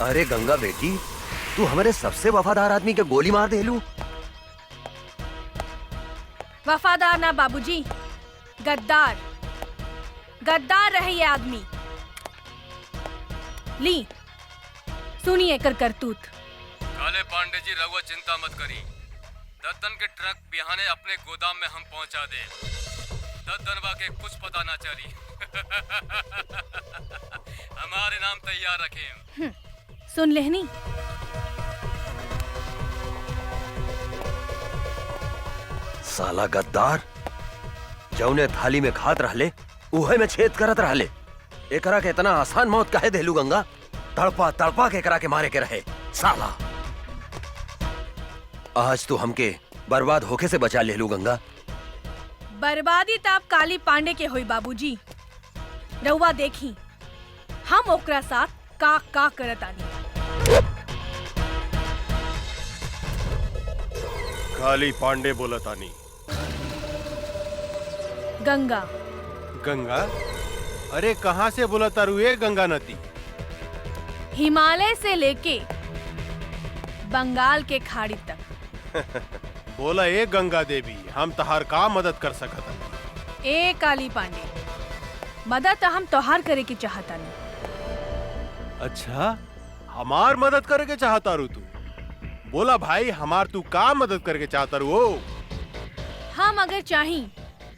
अरे गंगा बेटी, तू हमारे सबसे वफादार आदमी के गोली मार दे लू। वफादार ना बाबूजी, गद्दार। गद्दार रहे ये आदमी। ली सुनिए कर करतूत। काले पांडे जी, रघुआ चिंता मत करी। दद्दन के ट्रक बिहाने अपने गोदाम में हम पहुंचा दे। दद्दनवा के कुछ पता ना चली। हमारे नाम तैयार रखें। सुन लेहनी। साला गद्दार, जौने थाली में खात रहले उहे में छेद करत रहले। एकरा के इतना आसान मौत काहे देलू गंगा? तड़पा तड़पा के एकरा के मारे के रहे साला। आज तू हमके बर्बाद होके से बचा ले लू गंगा। बर्बादी ताप काली पांडे के होई बाबूजी। रउआ देखी हम ओकरा साथ का करत आनी। काली पांडे बोलत आनी। गंगा। गंगा? अरे कहाँ से बोला तारू ये गंगा नदी? हिमालय से लेके बंगाल के खाड़ी तक। बोला ए गंगा देवी, हम तहार का मदद कर सकत हनी? ए काली पांडे, मदद हम तोहार करे के चाहता नहीं। अच्छा, हमार मदद करे के चाहता रू तू? बोला भाई, हमार तू का मदद करके चाहता रू? ओ हम अगर चाही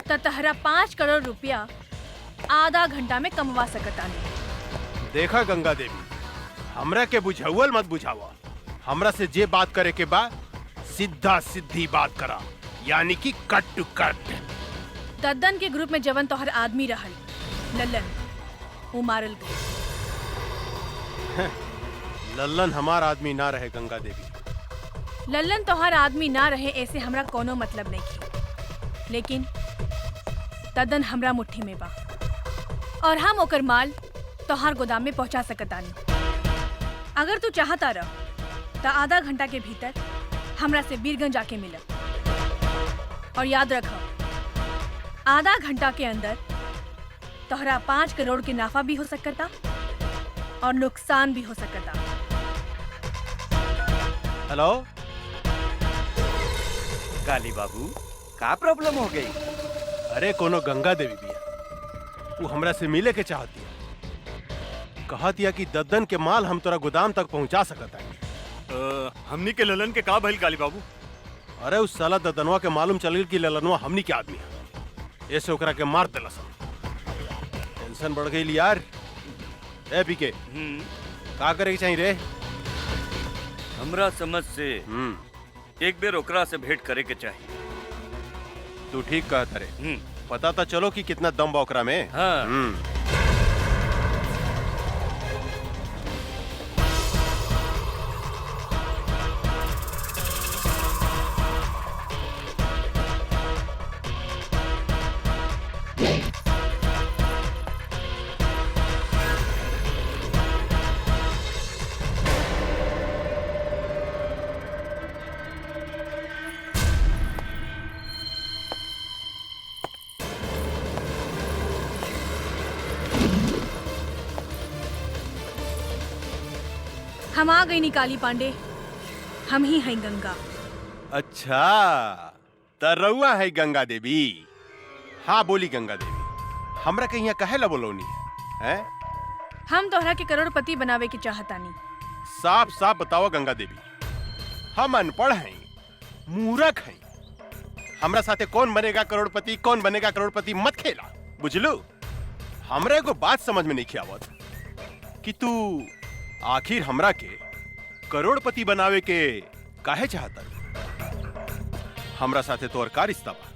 तो तहरा 5 करोड़ रुपया आधा घंटा में कमवा सकता नहीं। देखा गंगा देवी, हमरा के बुझावल मत बुझावा। हमरा से जे बात करे के बा सीधा सीधी बात करा, यानी कि कट टू कट। दद्दन के ग्रुप में जवन तोहर आदमी रहल लल्लन, वो मारल गई। लल्लन हमार आदमी ना रहे गंगा देवी। लल्लन तोहर आदमी ना रहे ऐसे हमरा कोनो मतलब नहीं थी, लेकिन दद्दन हमरा मुट्ठी में बा और हम ओकर माल तोहर गोदाम में पहुंचा सकतानी। अगर तू चाहता रह तो आधा घंटा के भीतर हमरा से बीरगंज आके मिल। और याद रख, आधा घंटा के अंदर तोहरा 5 करोड़ के नाफा भी हो सकता और नुकसान भी हो सकता। हेलो काली बाबू, का प्रॉब्लम हो गई? अरे कोनो गंगा देवी भी है, वो हमरा से मिले के चाहती है। कहतिया कि दद्दन के माल हम तोरा गोदाम तक पहुंचा सकता है। हमनी के ललन के का भइल काली बाबू? अरे उस साला दद्दनवा के मालूम चल गई कि ललनवा हमनी के आदमी है, ऐसे ओकरा के मार देला सब। टेंशन बढ़ गई यार। ए पीके, का करे के चाहिए रे? हमरा समझ से एक बेर ओकरा से भेंट करे के चाहिए। तू ठीक कहता रे। पता तो चलो कि कितना दम बा ओकरा में। हाँ। हम आ गई नी काली पांडे, हम ही हैं गंगा। अच्छा, तरौआ है गंगा देवी। हाँ बोली गंगा देवी, हमरा के यहाँ कहे ला बोलौनी है? हम तोहरा के करोड़पति बनावे के चाहतानी। साफ साफ बताओ गंगा देवी, हम अनपढ़ हैं, मूर्ख हैं। हमरा साथे कौन बनेगा करोड़पति, कौन बनेगा करोड़पति मत खेला, बुझलू? हमरा को बात समझ में नहीं आवत कि तू आखिर हमरा के करोड़पति बनावे के काहे चाहता? हमरा साथे तोर का रिश्ता बा?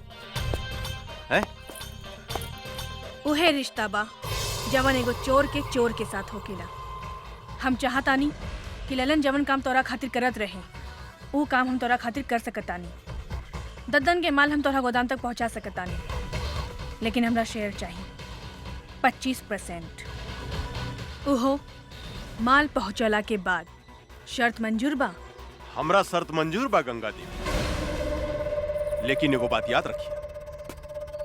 हैं? उहे रिश्ता बा जवन एगो चोर के चोर के साथ होकेला। हम चाहतानी कि ललन जवन काम तोरा खातिर करत रहे, वो काम हम तोरा खातिर कर सकतानी। दद्दन के माल हम तोरा गोदाम तक पहुंचा सकतानी, लेकिन हमरा शेयर चाहिए 25%। उहो माल पहुंचला के बाद। शर्त मंजूर बा? हमरा शर्त मंजूर बा गंगा देवी, लेकिन एगो बात याद रखिए,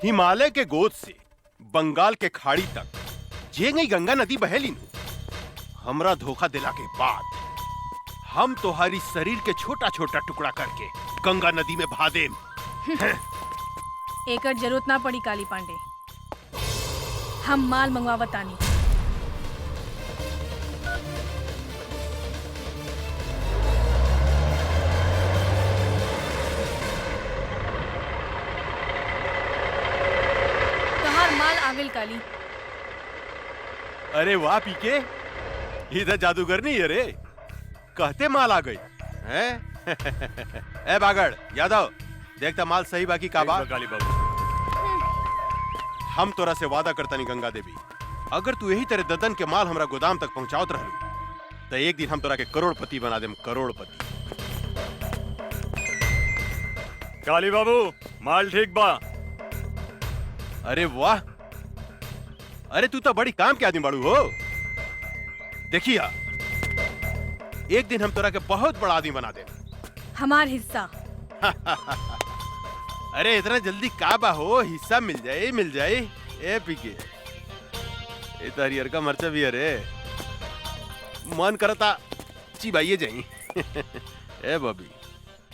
हिमालय के गोद से बंगाल के खाड़ी तक जे गई गंगा नदी बहेली हमरा धोखा दिला के बाद हम तुम्हारी शरीर के छोटा छोटा टुकड़ा करके गंगा नदी में बहा देम। एकर जरूरत ना पड़ी काली पांडे। हम माल मंगवावतानी। तोहार माल आविल काली। अरे वाह पीके, इधर जादूगर नहीं है रे, कहते माल आ गई हैं? ए बागड़ यादव, देखता माल सही बाकी का बात। काली बाबू हम तोरा से वादा करता नहीं गंगा देवी, अगर तू यही तरह ददन के माल हमरा गोदाम तक पहुंचावत रहलू तो एक दिन हम तोरा के करोड़पति बना देम, करोड़पति। काली बाबू माल ठीक बा। अरे वाह, अरे तू तो बड़ी काम के आदमी बाड़ू हो। देखिया एक दिन हम तोरा के बहुत बड़ा आदमी बना दे। हमार हिस्सा। अरे इतना जल्दी का बा हो, हिस्सा मिल जाए मिल जाए। ए पीके, ए तो हरियर का मर्चा भी अरे मन करता चिबाइए जाई। ए बबी,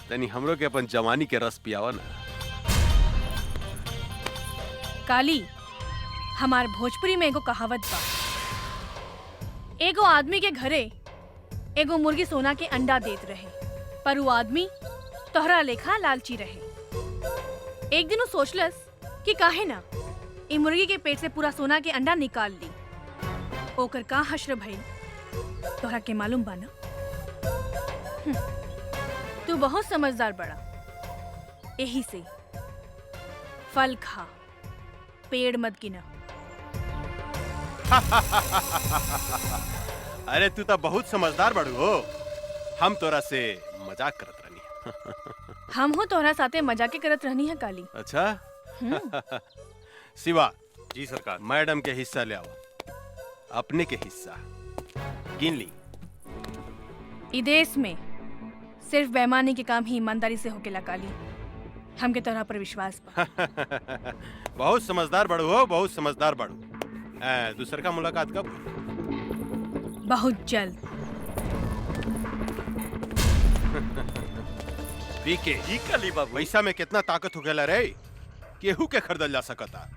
तनी हमरो के अपन जवानी के रस पियावा ना। काली, हमार भोजपुरी में एगो कहावत बा, एगो आदमी के घरे एगो मुर्गी सोना के अंडा देत रहे, पर वो आदमी तोहरा लेखा लालची रहे। एक दिन वो सोचलस कि काहे ना ई मुर्गी के पेट से पूरा सोना के अंडा निकाल ली। ओकर का हश्र भइल तोहरा के मालूम बा ना? तू बहुत समझदार बड़ा, यही से फल खा, पेड़ मत गिना। अरे तू तो बहुत समझदार बड़ू हो, हम तोरा से मजाक करत रहनी। हम हो तोहरा साथे मजाके करत रहनी है काली। अच्छा। शिवा जी सरकार। मैडम के हिस्सा ले आओ, अपने के हिस्सा गिन ली। ई देश में सिर्फ बेईमानी के काम ही ईमानदारी से होकेला काली। हमके तोहरा पर विश्वास बा। बहुत समझदार बड़ू हो, बहुत समझदार बड़ू। दूसर का मुलाकात कब? बहुत जल्द। पीके जी काली बाबू। पैसा में कितना ताकत हो गया रे, केहू के खरीदल जा सकता।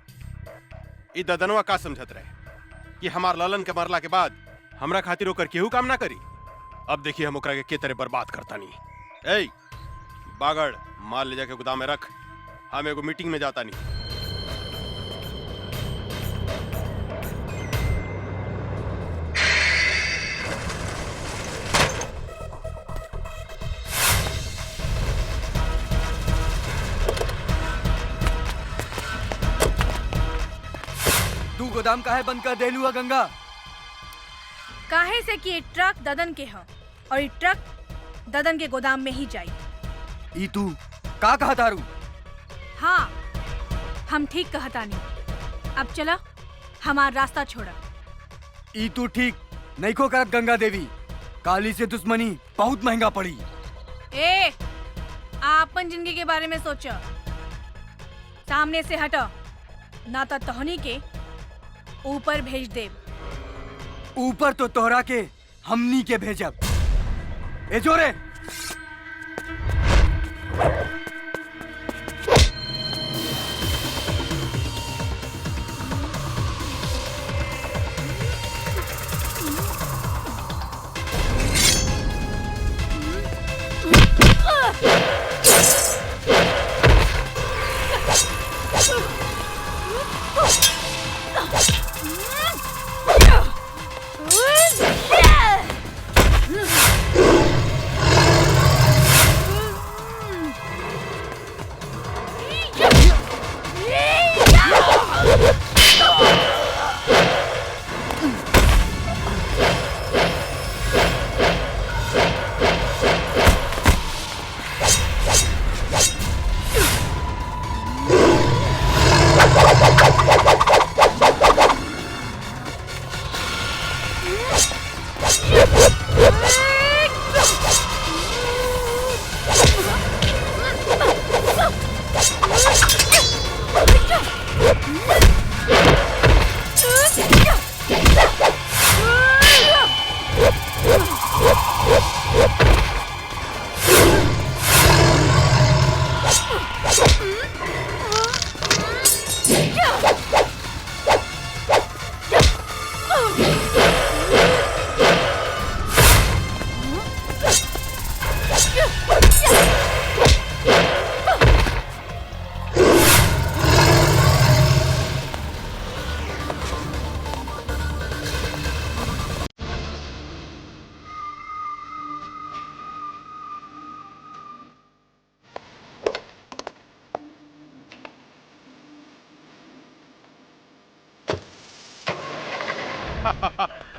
ई ददनवा का समझत रहे कि हमार ललन के मरला के बाद हमरा खातिर ओकर केहू काम ना करी। अब देखिए हम ओकरा के तरह बर्बाद करता नहीं। ए बागड़, माल ले जाके गोदाम में रख, हम एगो मीटिंग में जाता नहीं। तू गोदाम काहे बंद कर देलू है गंगा? काहे से कि ये ट्रक ददन के ह और ये ट्रक ददन के गोदाम में ही जाई। ई तू का कहा तारू? हाँ, हम ठीक कहतानी। अब चला, हमार रास्ता छोड़ा। ई तू ठीक नहीं को करत गंगा देवी, काली से दुश्मनी बहुत महंगा पड़ी। ए, आपन जिंदगी के बारे में सोचो, सामने से हटो, ना तो तोहनी के ऊपर भेज दे। ऊपर तो तोहरा के हमनी के भेजब। ए जोरे,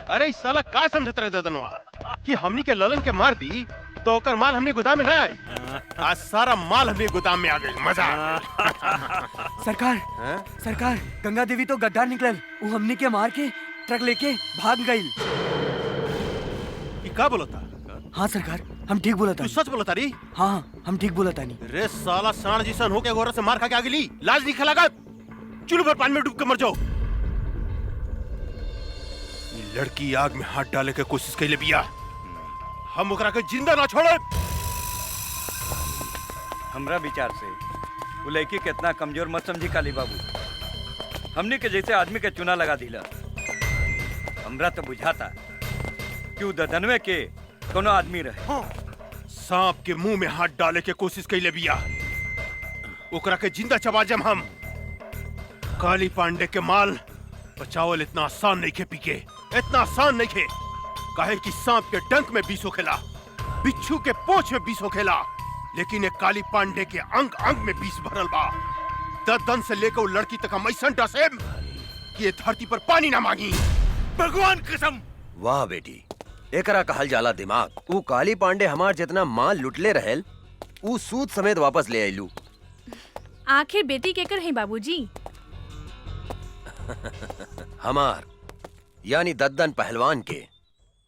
अरे इस साला का समझत रहे ददनवा कि हमनी के ललन के मार दी तो ओकर माल हमने गोदाम में ना आई। आज सारा माल हमने गोदाम में आ गई। मजा आ गई। सरकार हैं? सरकार गंगा देवी तो गद्दार निकलल। वो हमनी के मार के ट्रक लेके भाग गई। ई का बोलता? हाँ सरकार, हम ठीक बोला तू था। सच बोलता री? हाँ हम ठीक बोला था नहीं। रे साला सांड जिसन होके गोरा से मार खा के आ गेली। लाज नहीं खलागा। चुल्लू भर पानी में डूब के मर जाओ। ये लड़की आग में हाथ डाले के कोशिश कैले बिया। हम ओकरा के जिंदा ना छोड़े। हमरा विचार से वो लड़की कितना कमजोर मत समझी काली बाबू। हमने के जैसे आदमी के चुना लगा दिला। हमरा तो बुझाता कि वो ददनवे के कोनो आदमी रहे। सांप के मुंह में हाथ डाले के कोशिश कैले बिया। ओकरा के जिंदा चबा जम हम। काली पांडे के माल बचावल इतना आसान नहीं खे पीके। इतना आसान नहीं खे। काहे कि सांप के डंक में विष होखेला, बिच्छू के पोंछ में विष होखेला, लेकिन एक काली पांडे के अंग अंग में विष भरल बा। ददन से लेकर वो लड़की तक हम ऐसा डसेम कि ये धरती पर पानी ना मांगी। भगवान कसम। वाह बेटी, एकरा कहल जाला दिमाग। ऊ काली पांडे हमार जितना माल लुटले रहेल ऊ सूद समेत वापस ले आइलू। आखिर बेटी केकर है बाबूजी? हमार यानी दद्दन पहलवान के।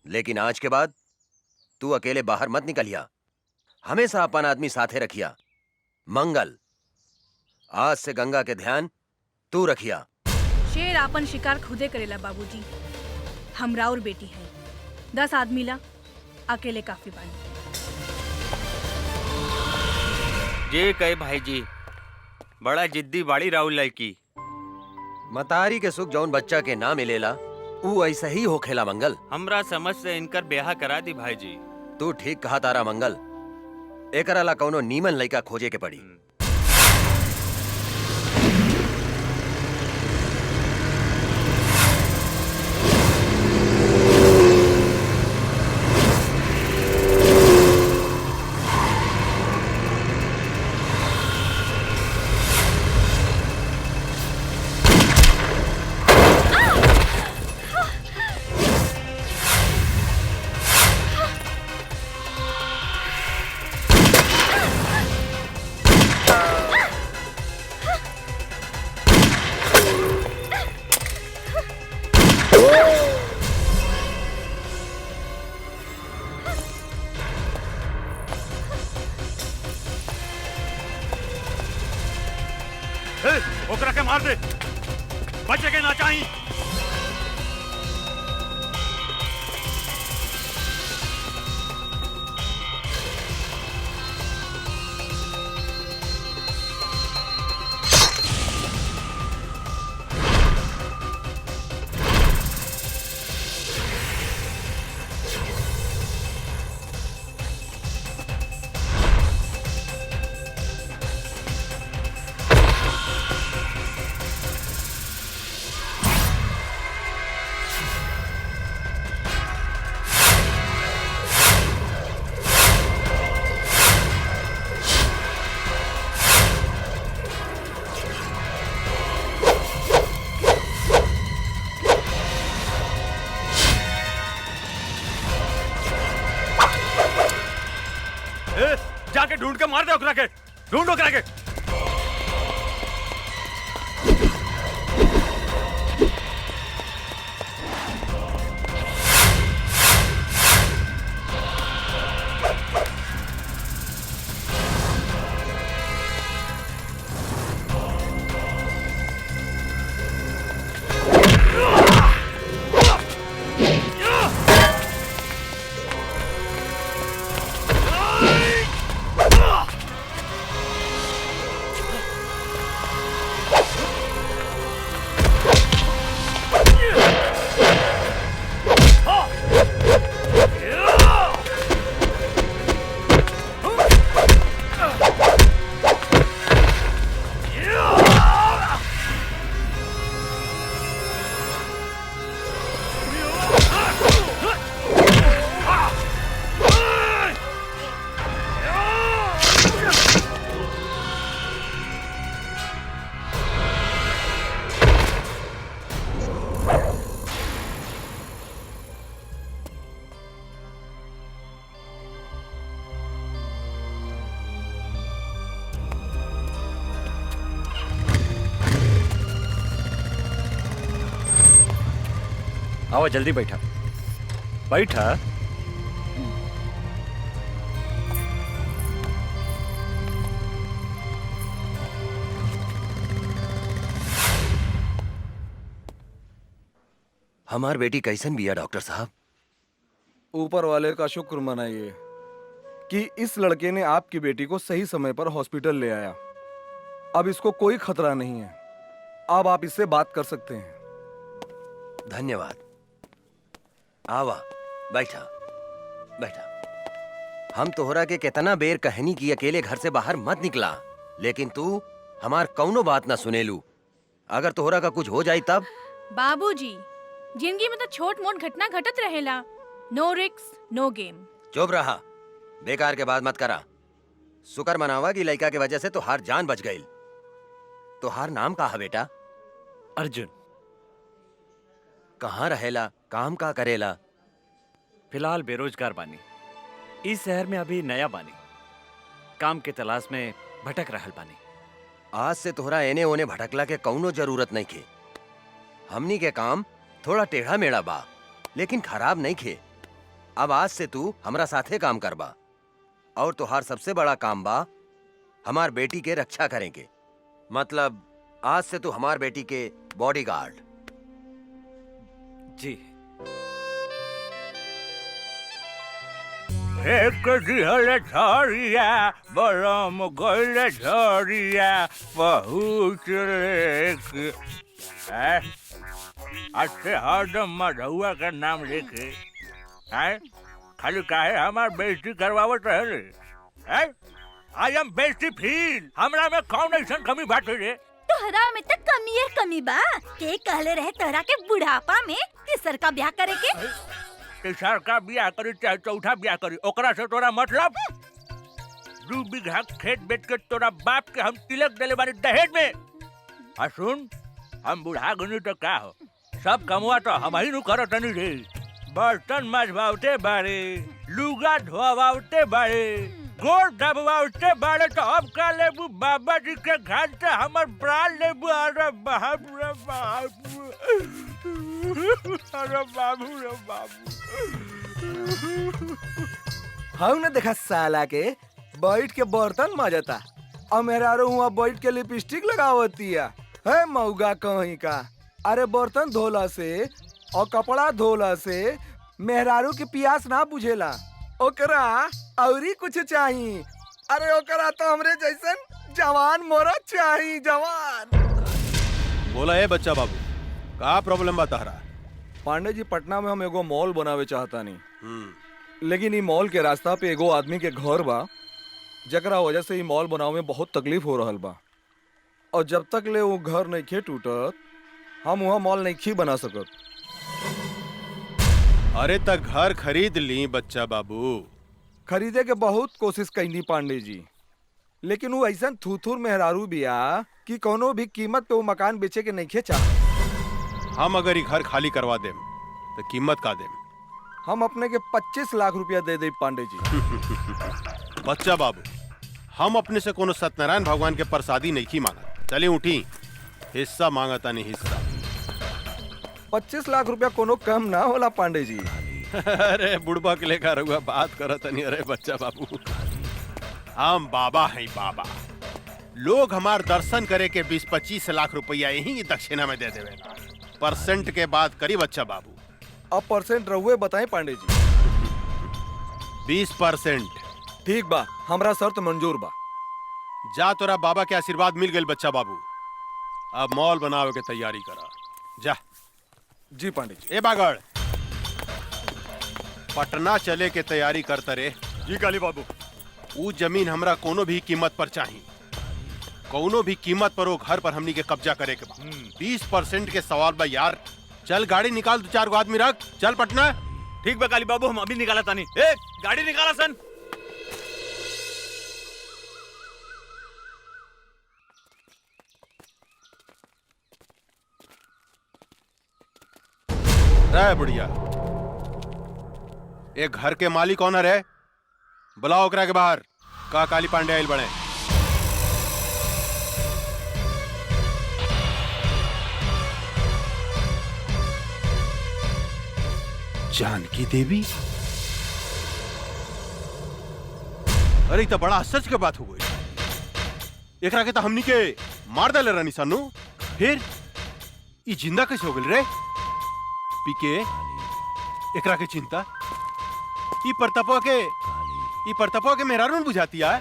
लेकिन आज के बाद तू अकेले बाहर मत निकलिया। हमेशा अपन आदमी साथे रखिया। मंगल, आज से गंगा के ध्यान तू रखिया। शेर आपन शिकार खुदे करेला बाबूजी। हमरा और बेटी है। 10 आदमी ला अकेले काफी बानी। जे कहे भाई जी, बड़ा जिद्दी बाड़ी राहुल लड़की। मतारी के सुख जौन बच्चा के ना मिलेला ऊ ऐसा ही होखेला मंगल। हमरा समझ से इनकर ब्याह करा दी भाई जी। तू ठीक कहा तारा मंगल। एकरा ला कौनो नीमन लइका खोजे के पड़ी। ओकरा के मार दे। बचे के ना चाहिए। जाके ढूंढ के मार दे ओकरा के। ढूंढ ओकरा के। आओ जल्दी बैठा बैठा। हमार बेटी कैसन बिया डॉक्टर साहब? ऊपर वाले का शुक्र मनाइए कि इस लड़के ने आपकी बेटी को सही समय पर हॉस्पिटल ले आया। अब इसको कोई खतरा नहीं है। अब आप इससे बात कर सकते हैं। धन्यवाद। आवा बैठा बैठा। हम तोहरा के कितना बेर कहनी कि अकेले घर से बाहर मत निकला, लेकिन तू हमार कौनो बात ना सुनेलू। अगर तोहरा का कुछ हो जाई तब? बाबूजी, जिंदगी में तो छोट मोट घटना घटत रहेला। नो रिक्स नो गेम। चुप रहा, बेकार के बात मत करा। शुक्र मनावा कि लड़का के वजह से तोहार जान बच गई। तोहार नाम का है बेटा? अर्जुन। कहाँ रहेला, काम का करेला? फिलहाल बेरोजगार बानी। इस शहर में अभी नया बानी, काम के तलाश में भटक रहल बानी। आज से तोहरा एने ओने भटकला के कौनो जरूरत नहीं खे। हमनी के काम थोड़ा टेढ़ा मेढ़ा बा, लेकिन खराब नहीं खे। अब आज से तू हमरा साथे काम करबा, और तोहार सबसे बड़ा काम बा हमार बेटी के रक्षा करेंगे। मतलब आज से तू हमार बेटी के बॉडीगार्ड। जी। एक दिहल झरिया बरम गइल झरिया बहुत लेके अच्छे हरदम मधुआ का नाम लेके है खाली काहे हमार बेइज्जती करवावत रहे। आई एम बेइज्जती फील। हमरा में कौन ऐसन कमी बाटे रे? तोहरा में तक कमी है कमी बा। के कहले रहे तोहरा के बुढ़ापा में तीसर का ब्याह करे के? तीसर का ब्याह करी चाहे चौथा ब्याह करी, ओकरा से तोरा मतलब? 2 बीघा खेत बेच के तोरा बाप के हम तिलक देले बानी दहेज में। आ सुन, हम बुढ़ा गनी तो का हो, सब कमवा तो हम ही नु करत नहीं रे। बर्तन मजवावते बारे, लुगा धोवावते बारे, गोड़ दबवावते बारे, तो अब का लेबू बाबा जी के घर से हमर प्राण लेबू। अरे बाप रे बाप, अरे बाबू रे बाबू। हम ने देखा साला के बैठ के बर्तन माजता और मेरा हुआ बैठ के लिपस्टिक लगावती है मऊगा कहीं का। अरे बर्तन धोला से और कपड़ा धोला से मेहरारू की प्यास ना बुझेला, ओकरा औरी कुछ चाहिए। अरे ओकरा तो हमरे जैसन जवान मोरा चाहिए, जवान। बोला है बच्चा बाबू, का प्रॉब्लम बता रहा? पांडे जी, पटना में हम एगो मॉल बनावे चाहता नहीं, लेकिन ई मॉल के रास्ता पे एगो आदमी के घर बा, जकरा वजह से ई मॉल बनावे में बहुत तकलीफ हो रहल बा। और जब तक ले वो घर नहीं खे टूटत, हम वहाँ मॉल नहीं खी बना सकत। अरे तक घर खरीद ली बच्चा बाबू। खरीदे के बहुत कोशिश कैनी पांडे जी, लेकिन वो ऐसा थूथूर मेहरारू बिया कि कोनो भी कीमत पे वो मकान बेचे के नहीं खे चाह। हम अगर ये घर खाली करवा देम तो कीमत का देम? हम अपने के 25 लाख रुपया दे दे पांडे जी। बच्चा बाबू, हम अपने से कोनो सत्यनारायण भगवान के प्रसादी नहीं की मांगा। चले उठी, हिस्सा मांगता नहीं हिस्सा। 25 लाख रुपया कोनो कम ना होला पांडे जी। अरे बुढ़बा के लेकर रहुआ बात करत नहीं। अरे बच्चा बाबू, हम बाबा हैं बाबा। लोग हमार दर्शन करे के 20-25 लाख रुपया यही दक्षिणा में दे देवे। परसेंट के बात करी बच्चा बाबू। अब परसेंट रहुए बताएं पांडे जी। 20%। ठीक बा, हमरा शर्त मंजूर बा। जा, तोरा बाबा के आशीर्वाद मिल गए बच्चा बाबू। अब मॉल बनावे के तैयारी करा जा। जी पांडे जी। ए बागड़, पटना चले के तैयारी करता रे। जी काली बाबू। वो जमीन हमरा कोनो भी कीमत पर चाहिए। कोनो भी कीमत पर वो घर पर हमनी के कब्जा करे के बा। 20% के सवाल बा यार। चल गाड़ी निकाल, 2-4 गो आदमी रख, चल पटना। ठीक बा काली बाबू, हम अभी निकाला तानी। ए गाड़ी निकाला सन। रे बुढ़िया, एक घर के मालिक कौन है? बुलाओ ओकरा के बाहर। का काली पांडे आइल बने? जानकी देवी? अरे तो बड़ा आश्चर्य के बात हो गई। एकरा के तो हमनी के मार डाले रानी सानू, फिर ई जिंदा कैसे हो गई रे? पीके एकरा के चिंता ई परतपा के मेहरारून बुझाती है।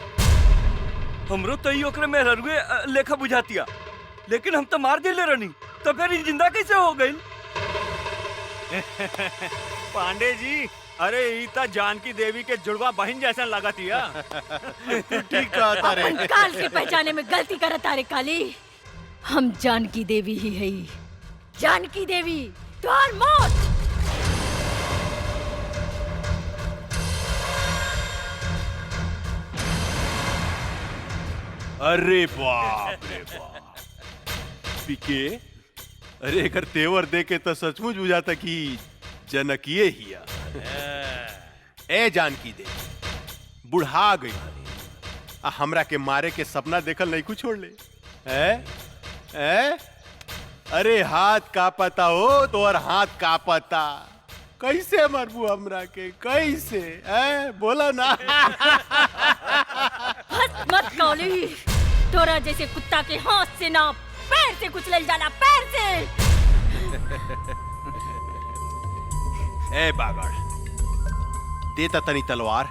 हमरो तो ई ओकरे मेहरुए लेखा बुझातिया, लेकिन हम तो मार दिले रहनी, तो फिर ई जिंदा कैसे हो गई? पांडे जी, अरे ईता जानकी देवी के जुड़वा बहन जैसा लगातिया। ठीक कहता रे। अपन काल के पहचाने में गलती करत तारे काली। हम जानकी देवी ही है। जानकी देवी तोहर मौत। अरे बाप रे बाप पीके, अरे एकर तेवर देके तो सचमुच बुझाता कि जनकिए हिया। ए जानकी दे बुढ़ा गई, हमरा के मारे के सपना देखल नहीं कुछ छोड़ ले। अरे हाथ का पता हो तो और हाथ का पता, कैसे मरबू हमरा के, कैसे? बोला ना। हंस मत काली, तोरा जैसे कुत्ता के हाथ से ना पैर से कुचल जाला, पैर से। ए बागड़, देता तनी तलवार,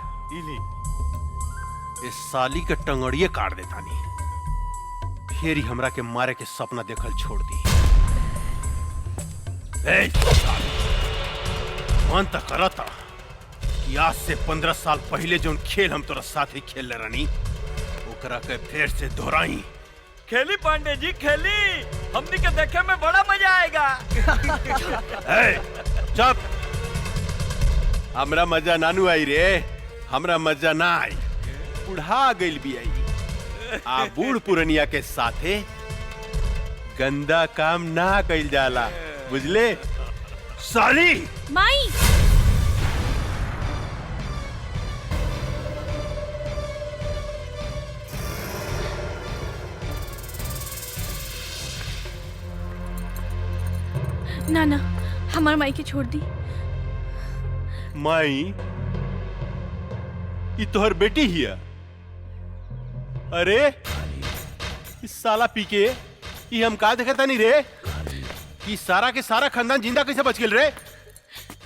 इस साली के टंगड़िए काट देता नी, फिर ही हमरा के मारे के सपना देखल छोड़ दी। मन तक करता कि आज से 15 साल पहले जो खेल हम तोरा साथ ही खेल रानी, ओकरा के फिर से दोहराई। खेली पांडे जी खेली, हमनी के देखे में बड़ा मजा आएगा। चुप, हमरा मजा नानू आई रे, हमरा मजा ना आई, बुढ़ा गइल भी आई। आ बूढ़ पुरनिया के साथे गंदा काम ना कइल जाला, बुझले साली? माई ना ना, हमार माई के छोड़ दी। माई ये तोहर बेटी हिया? अरे इस साला पीके ये हम का देखता नहीं रे कि सारा के सारा खानदान जिंदा कैसे बच गेल रे?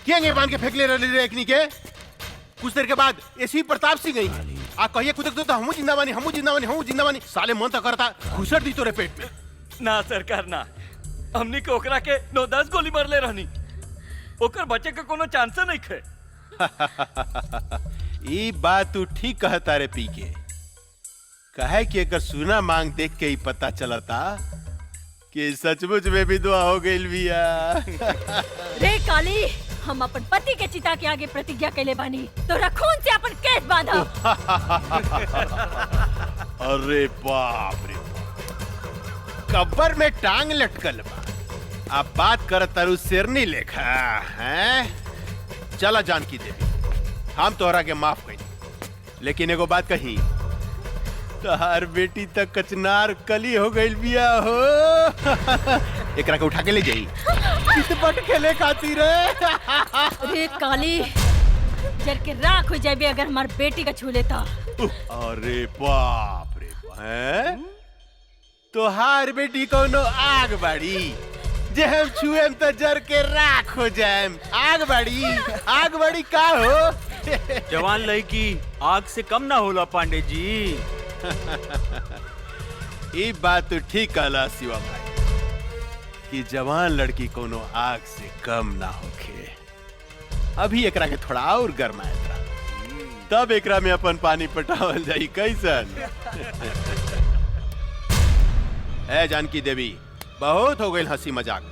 क्या बांध के फेंक ले रहे रे एकनी के? कुछ देर के बाद ऐसी प्रताप सिंह गई आ कहिए कुदक दो तो हमू जिंदा बानी, हमू जिंदा बानी, हमू जिंदा बानी। साले मन तो करता घुसर दी तोरे पेट में। ना सरकार ना, हमनी के ओकरा के 9-10 गोली मारले रहनी, ओकर बचे के कोनो चांस नहीं खे। ये बात तू ठीक कहता रे पीके, कहे कि एकर सुना मांग देख के ही पता चलता कि सचमुच में भी दुआ हो गई बिया। रे काली, हम अपन पति के चिता के आगे प्रतिज्ञा कैले बानी, तोरा खून से अपन केस बांधा। अरे बाप रे, कब्र में टांग लटकल बा, अब बात कर तरु शेरनी लेखा हैं? चला जानकी देवी, हम तोहरा के माफ कही, लेकिन एगो बात कही, तोहार बेटी तक कचनार कली हो गई बिया हो। एकरा के उठा के ले जाई, कितपट खेले खातिर रे। रे काली, जर के राख हो जाबे अगर हमार बेटी का छू लेता। अरे बाप रे बाप, तोहार बेटी कोनो आग बाड़ी, जे हम छुएम तो जर के राख हो जाएम। आग बाड़ी का हो? जवान लड़की आग से कम ना होला पांडे जी। ये बात तो ठीक कहला शिवा भाई कि जवान लड़की कोनो आग से कम ना होखे। अभी एकरा के थोड़ा और गरमाए तब एकरा में अपन पानी पटावल जाई कैसन। ए जानकी देवी, बहुत हो गई हंसी मजाक,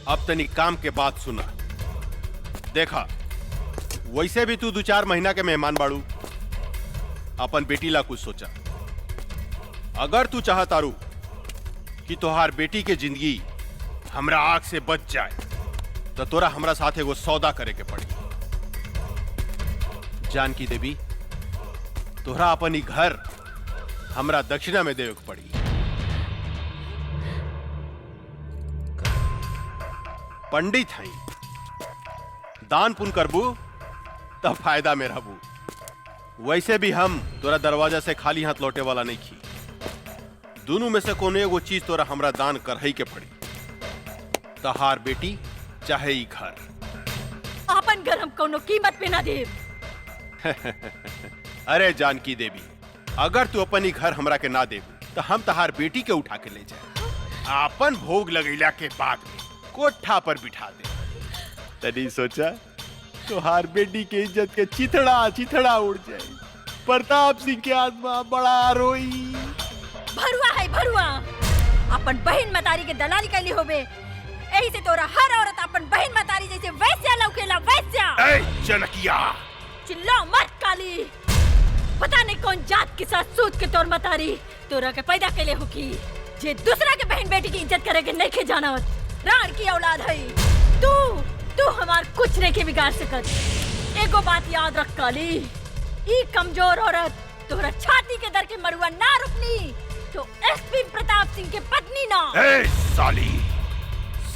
अब तनी काम के बात सुना। देखा, वैसे भी तू 2-4 महीना के मेहमान बाड़ू, अपन बेटी ला कुछ सोचा। अगर तू चाहतारू कि तोहार बेटी के जिंदगी हमरा आग से बच जाए, तो तोरा हमरा साथ एगो सौदा करे के पड़ी। जानकी देवी, तोहरा अपन ही घर हमरा दक्षिणा में देवे के पड़ी। पंडित हई, दान पुण्य करबू तब फायदा में रहबू। वैसे भी हम तोरा दरवाजा से खाली हाथ लौटे वाला नहीं खी। दोनों में से कोनो एगो चीज तोरा हमरा दान करही के पड़ी। तहार बेटी चाहे ई घर। अपन घर हम कोनो कीमत पे ना देब। अरे जानकी देवी, अगर तू अपन ही घर हमरा के ना देबू तो हम तहार बेटी के उठा के ले जाए, आपन भोग लगैला के बाद में कोठा पर बिठा दे। तनी सोचा तुहार बेटी के इज्जत के चिथड़ा चिथड़ा उड़ जाए। प्रताप सिंह के आत्मा बड़ा रोई। भरुआ है भरुआ, अपन बहन मतारी के दलाली कैली होबे। यही से तोरा हर औरत अपन बहन मतारी जैसे वैस्या लौकेला, वैस्या। ए जनकिया, चिल्ला मत काली। पता नहीं कौन जात के साथ सोच के तोर मतारी तोरा के पैदा कैले होकी, जे दूसरा के बहन बेटी की इज्जत करे के नहीं के जानत। राण की औलाद है तू हमार कुछ नहीं के बिगाड़ सकत। एगो बात याद रख काली, ई कमजोर औरत तोरा छाती के दर के मरुआ ना रुकनी तो एसपी प्रताप सिंह के पत्नी ना। ए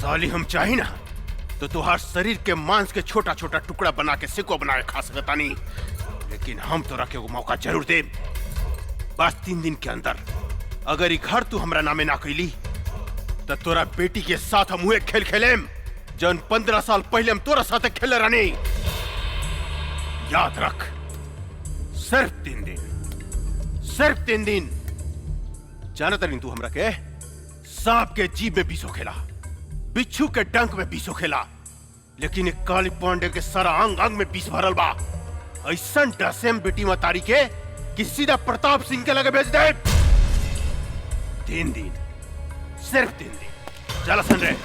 साली हम चाही ना तो तुहार शरीर के मांस के छोटा छोटा टुकड़ा बना के सिको बना के खा सकतानी, लेकिन हम तोरा के वो मौका जरूर दे। बस 3 दिन के अंदर अगर ई घर तू हमरा नामे ना कैली तो तोरा बेटी के साथ हम हुए खेल खेलेम जौन 15 साल पहले हम तोरा साथ खेले रहनी। याद रख, सिर्फ 3 दिन। जानत रही तू हमरा के सांप के जीभ में बीसो खेला, बिच्छू के डंक में बीसो खेला, लेकिन एक काली पांडे के सारा अंग अंग में बीस भरल बा। ऐसा डसेम बेटी मतारी के कि सीधा प्रताप सिंह के लगे भेज दे। 3 दिन, सिर्फ 3 दिन। चला सन रे।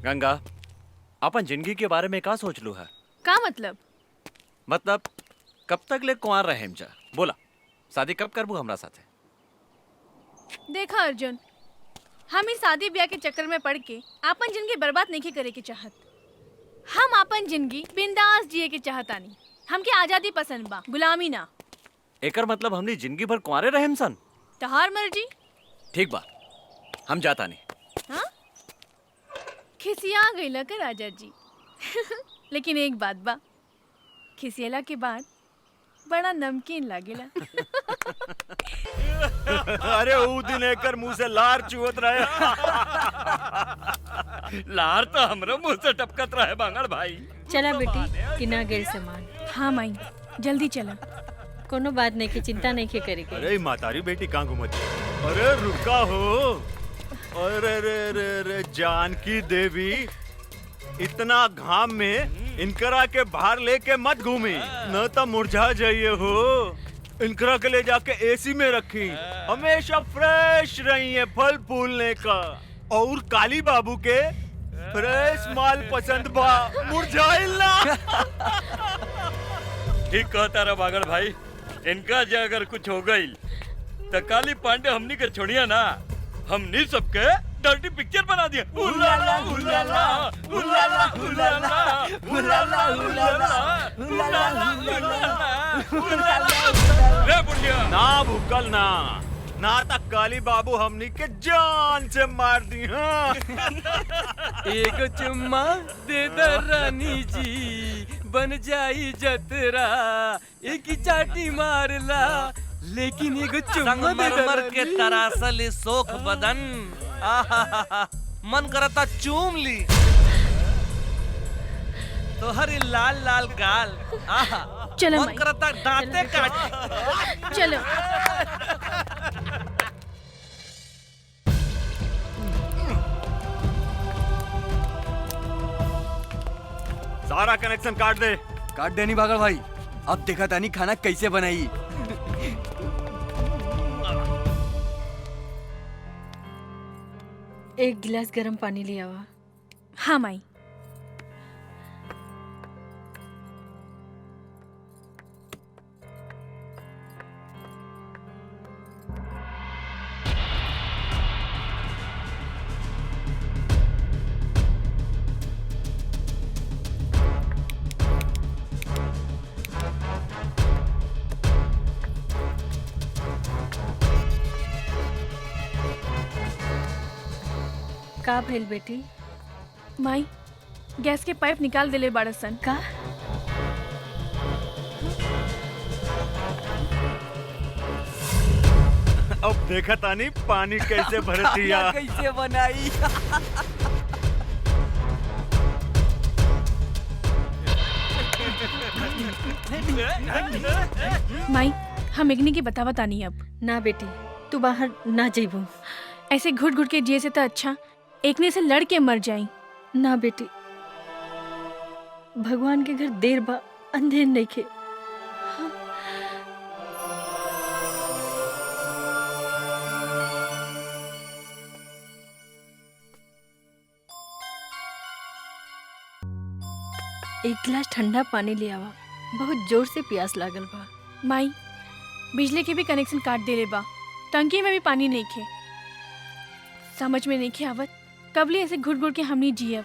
गंगा, अपन जिंदगी के बारे में का सोच लू है? का मतलब कब तक ले कुंवार रहे जा? बोला, शादी कब करबू हमरा साथे? देखा अर्जुन, हम इस शादी ब्याह के चक्कर में पड़ के अपन जिंदगी बर्बाद नहीं करे के चाहत। हम अपन जिंदगी बिंदास जिए के चाहतानी। हमके आजादी पसंद बा, गुलामी ना। एकर मतलब हमनी जिंदगी भर कुंवारे रहेम सन? तहार मर्जी। ठीक बा, हम जाता नहीं। हाँ? खिसिया गईला का राजा जी। लेकिन एक बात बा, खिसियला के बाद बड़ा नमकीन लागेला। अरे ऊ दिन एकर मुंह से लार चुवत रहे। लार तो हमरो मुंह से टपकत रहे बांगड़ भाई। चला बेटी, किना गेल सामान। हाँ माई, जल्दी चला। कोनो बात नहीं की चिंता नहीं के करे के। अरे मातारी बेटी कहाँ घूमती? अरे रुका हो। अरे रे रे रे जानकी देवी, इतना घाम में इनकरा के बाहर लेके मत घूमी, न तो मुरझा जाइए हो। इनकरा के ले जाके एसी में रखी, हमेशा फ्रेश रही है फल फूलने का। और काली बाबू के फ्रेश माल पसंद बा, मुरझाइल ना। ठीक कहता रहा बागड़ भाई, इनका जो अगर कुछ हो गई तो काली पांडे हमनी के छोड़िया ना, हमनी सबके डर्टी पिक्चर बना दिया। उलाला उलाला उलाला उलाला उलाला उलाला उलाला। रे बुढ़िया, ना भूकल ना तक काली बाबू हमनी के जान से मार दी। हाँ। एक चुम्मा दे दे रानी जी, बन जाई जतरा। एक चाटी मारला, लेकिन एक चुम्मा संगमरमर के तरासल सोख बदन, आहा मन करता चूम ली। तो हरी लाल लाल गाल, आहा चलो मन माई। करता दांते काट। चलो। सारा कनेक्शन काट दे। काट देनी बागड़ भाई, अब देखा तानी खाना कैसे बनाई। एक गिलास गर्म पानी लिया हुआ। हाँ माई। का भेल बेटी? माई गैस के पाइप निकाल देले बाड़सन। का? अब देखा तानी पानी कैसे भरतिया। कैसे बनाई? माई हम एकनी की बतावा तानी अब। ना बेटी, तू बाहर ना जेबू। ऐसे घुट घुट के जिए से तो अच्छा एकने से लड़ के मर जाई। ना बेटी, भगवान के घर देर बा अंधेर नहीं खे। एक गिलास ठंडा पानी ले आवा, बहुत जोर से प्यास लागल बा। माई बिजली के भी कनेक्शन काट देले बा, टंकी में भी पानी नहीं खे। समझ में नहीं खे आवत कबले ऐसे घुट घुट के हमनी जियब।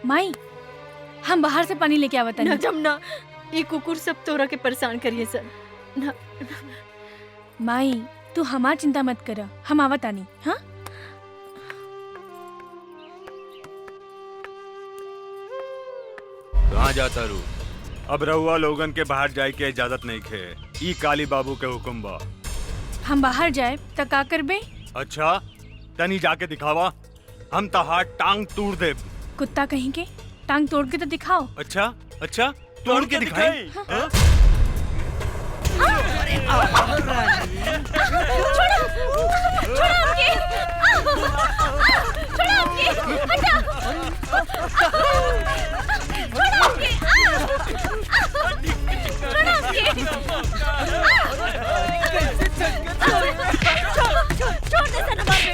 माई हम बाहर से पानी लेके आवत ना जमुना, ये कुकुर सब तोरा के परेशान करिए सर। ना माई तू हमार चिंता मत कर, हम आवत आनी। हाँ कहाँ जाता रू? अब रहुआ लोगन के बाहर जाए के इजाजत नहीं खे। ई काली बाबू के हुक्म बा। हम बाहर जाए त का करबे? अच्छा तनी जाके दिखावा, हम तहार टांग तोड़ दे। कुत्ता कहीं के टांग तोड़ के तो दिखाओ। अच्छा अच्छा तोड़ के दिखाई। हाँ?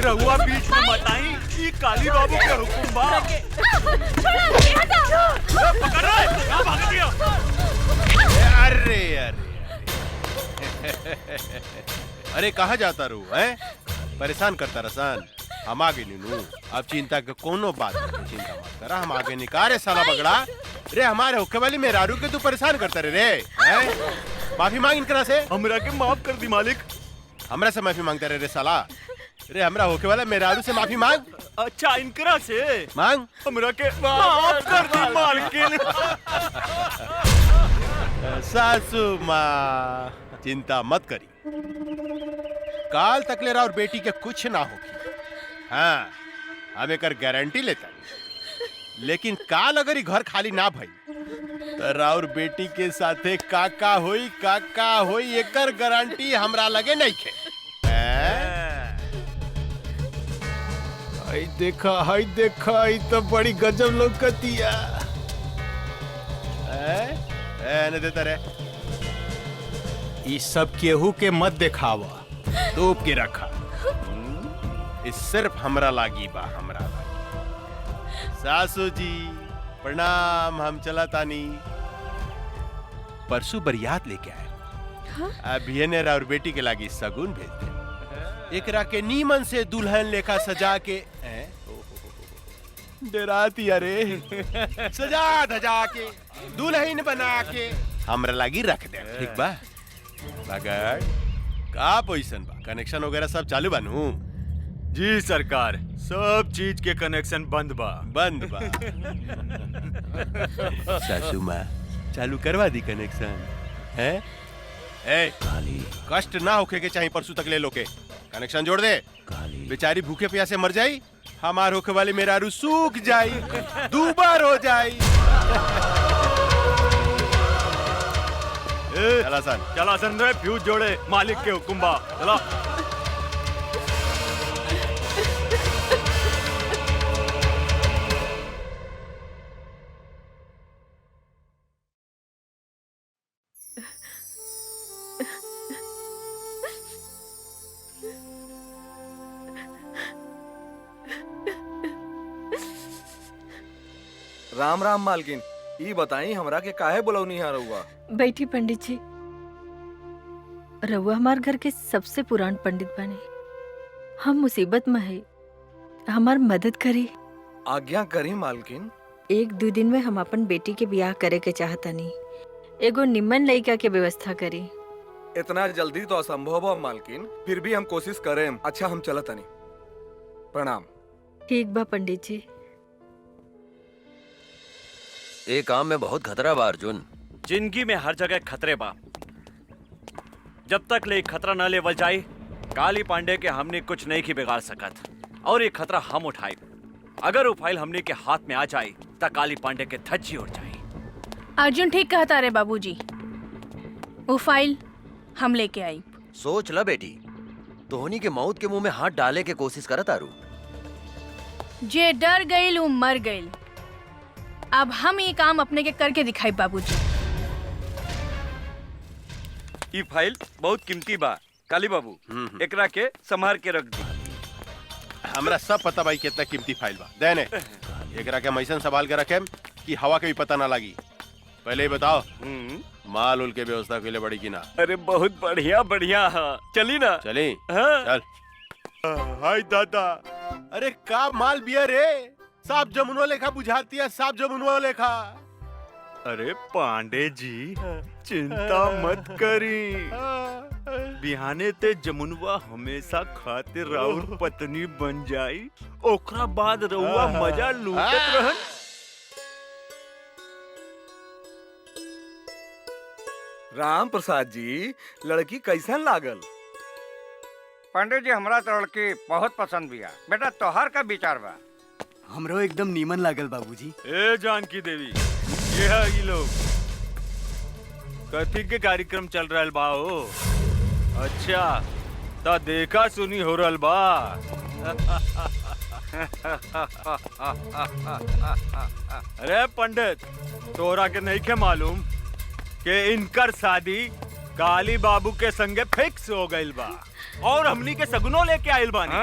रहुआ बीच में मत आई, ये काली बाबू के हुक्म बा। पकड़ रहा है, कहाँ भाग दिया? अरे अरे अरे कहाँ जाता रू है? परेशान करता रसान। हम आगे नीनू, अब चिंता के कोनो बात नहीं, चिंता मत करा, हम आगे निकारे साला बगड़ा। रे हमारे होके वाली मेहरारू के तू परेशान करता रे हैं? माफी मांग इनकरा से। हमरा के माफ कर दी मालिक। हमरा से माफी मांगता रे साला। रे हमरा होके वाला मेहरारू से माफी मांग। अच्छा इनकरा से मांग। हमरा के माफ कर दी मालकिन। सासू माँ चिंता मत करी, काल तक ले और बेटी के कुछ ना होगी। हाँ हम एक गारंटी लेता, लेकिन काल अगर घर खाली ना भई तो राउर बेटी के साथे काका होई एकर गारंटी हमरा लगे नहीं खे। हाय देखा ई तो बड़ी गजब लौकतिया। ने देता रे ई सब केहू के मत देखावा, तोप के रखा। इस सिर्फ हमरा लागी बा, हमरा लागी। सासू जी प्रणाम, हम चला तानी। परसों बरियात लेके आए। हाँ? अभी ने और बेटी के लागी सगुन भेज दे। एकरा के नीमन से दुल्हन लेखा सजा के डराती अरे सजा धजा के दुल्हन बना के हमरा लागी रख दे, ठीक बा? मगर का पोजीशन बा, कनेक्शन वगैरह सब चालू बानू? जी सरकार, सब चीज के कनेक्शन बंद बा। सासू माँ चालू करवा दी कनेक्शन है? ए काली कष्ट ना होके के चाहिए, परसों तक ले लो के कनेक्शन जोड़ दे। काली बेचारी भूखे प्यासे मर जाई, हमार होके वाली मेहरारू सूख जाई, दूबार हो जाई। चला सन रे, फ्यूज जोड़े, मालिक के हुक्म बा। चला राम राम मालकिन, ई बताई हमरा के काहे बुलौनी है रउआ? बैठी पंडित जी। रउआ हमार घर के सबसे पुरान पंडित बने। हम मुसीबत में है, हमार मदद करी। आज्ञा करी मालकिन। 1-2 दिन में हम अपन बेटी के ब्याह करे के चाहतनी। एगो निम्मन लड़का के व्यवस्था करी। इतना जल्दी तो असंभव है मालकिन, फिर भी हम कोशिश करें। अच्छा हम चलत नहीं। प्रणाम। ठीक बा पंडित जी। ए काम में बहुत खतरा बा अर्जुन। जिंदगी में हर जगह खतरे बा। जब तक ले खतरा न लेवल जाए काली पांडे के हमने कुछ नहीं की बिगाड़ सकत और ये खतरा हम उठाए। अगर वो फाइल हमने के हाथ में आ जाए तो काली पांडे के धज्जी उड़ जाए। अर्जुन ठीक कहता रे बाबूजी, वो फाइल हम लेके आई। सोच ल बेटी, तोहनी के मौत के मुंह में हाथ डाले के कोशिश करत आरू। जे डर गईल वो मर गईल। अब हम ये काम अपने के करके दिखाई बाबूजी। ये फाइल बहुत कीमती बा काली बाबू, एकरा के संभाल के रख दी। हमरा सब पता भाई कितना कीमती फाइल बा। देने एकरा के मैसन संभाल के रखे कि हवा के भी पता ना लगी। पहले ही बताओ माल उल के व्यवस्था के लिए बड़ी की ना। अरे बहुत बढ़िया बढ़िया। चली ना। चली हाँ। चल। हाय दादा, अरे का माल बिया रे, साफ जमुनवा लेखा बुझाती है, साफ जमुनवा लेखा। अरे पांडे जी चिंता मत करी, बिहाने ते जमुनवा हमेशा खातिर राउर पत्नी बन जाई, ओकरा बाद रउआ मजा लूटत रहन। राम प्रसाद जी, लड़की कैसन लागल? पंडित जी हमरा तो लड़की बहुत पसंद बिया। बेटा तोहार का विचार बा? हमरो एकदम नीमन लागल बाबूजी। ए जानकी देवी, ये है ये लोग कथी के कार्यक्रम चल रहल बा हो? अच्छा ता देखा सुनी हो रहल बा। अरे पंडित, तोरा के नहीं के मालूम कि इनकर शादी काली बाबू के संगे फिक्स हो गइल बा और हमनी के सगुनो लेके आइल बानी।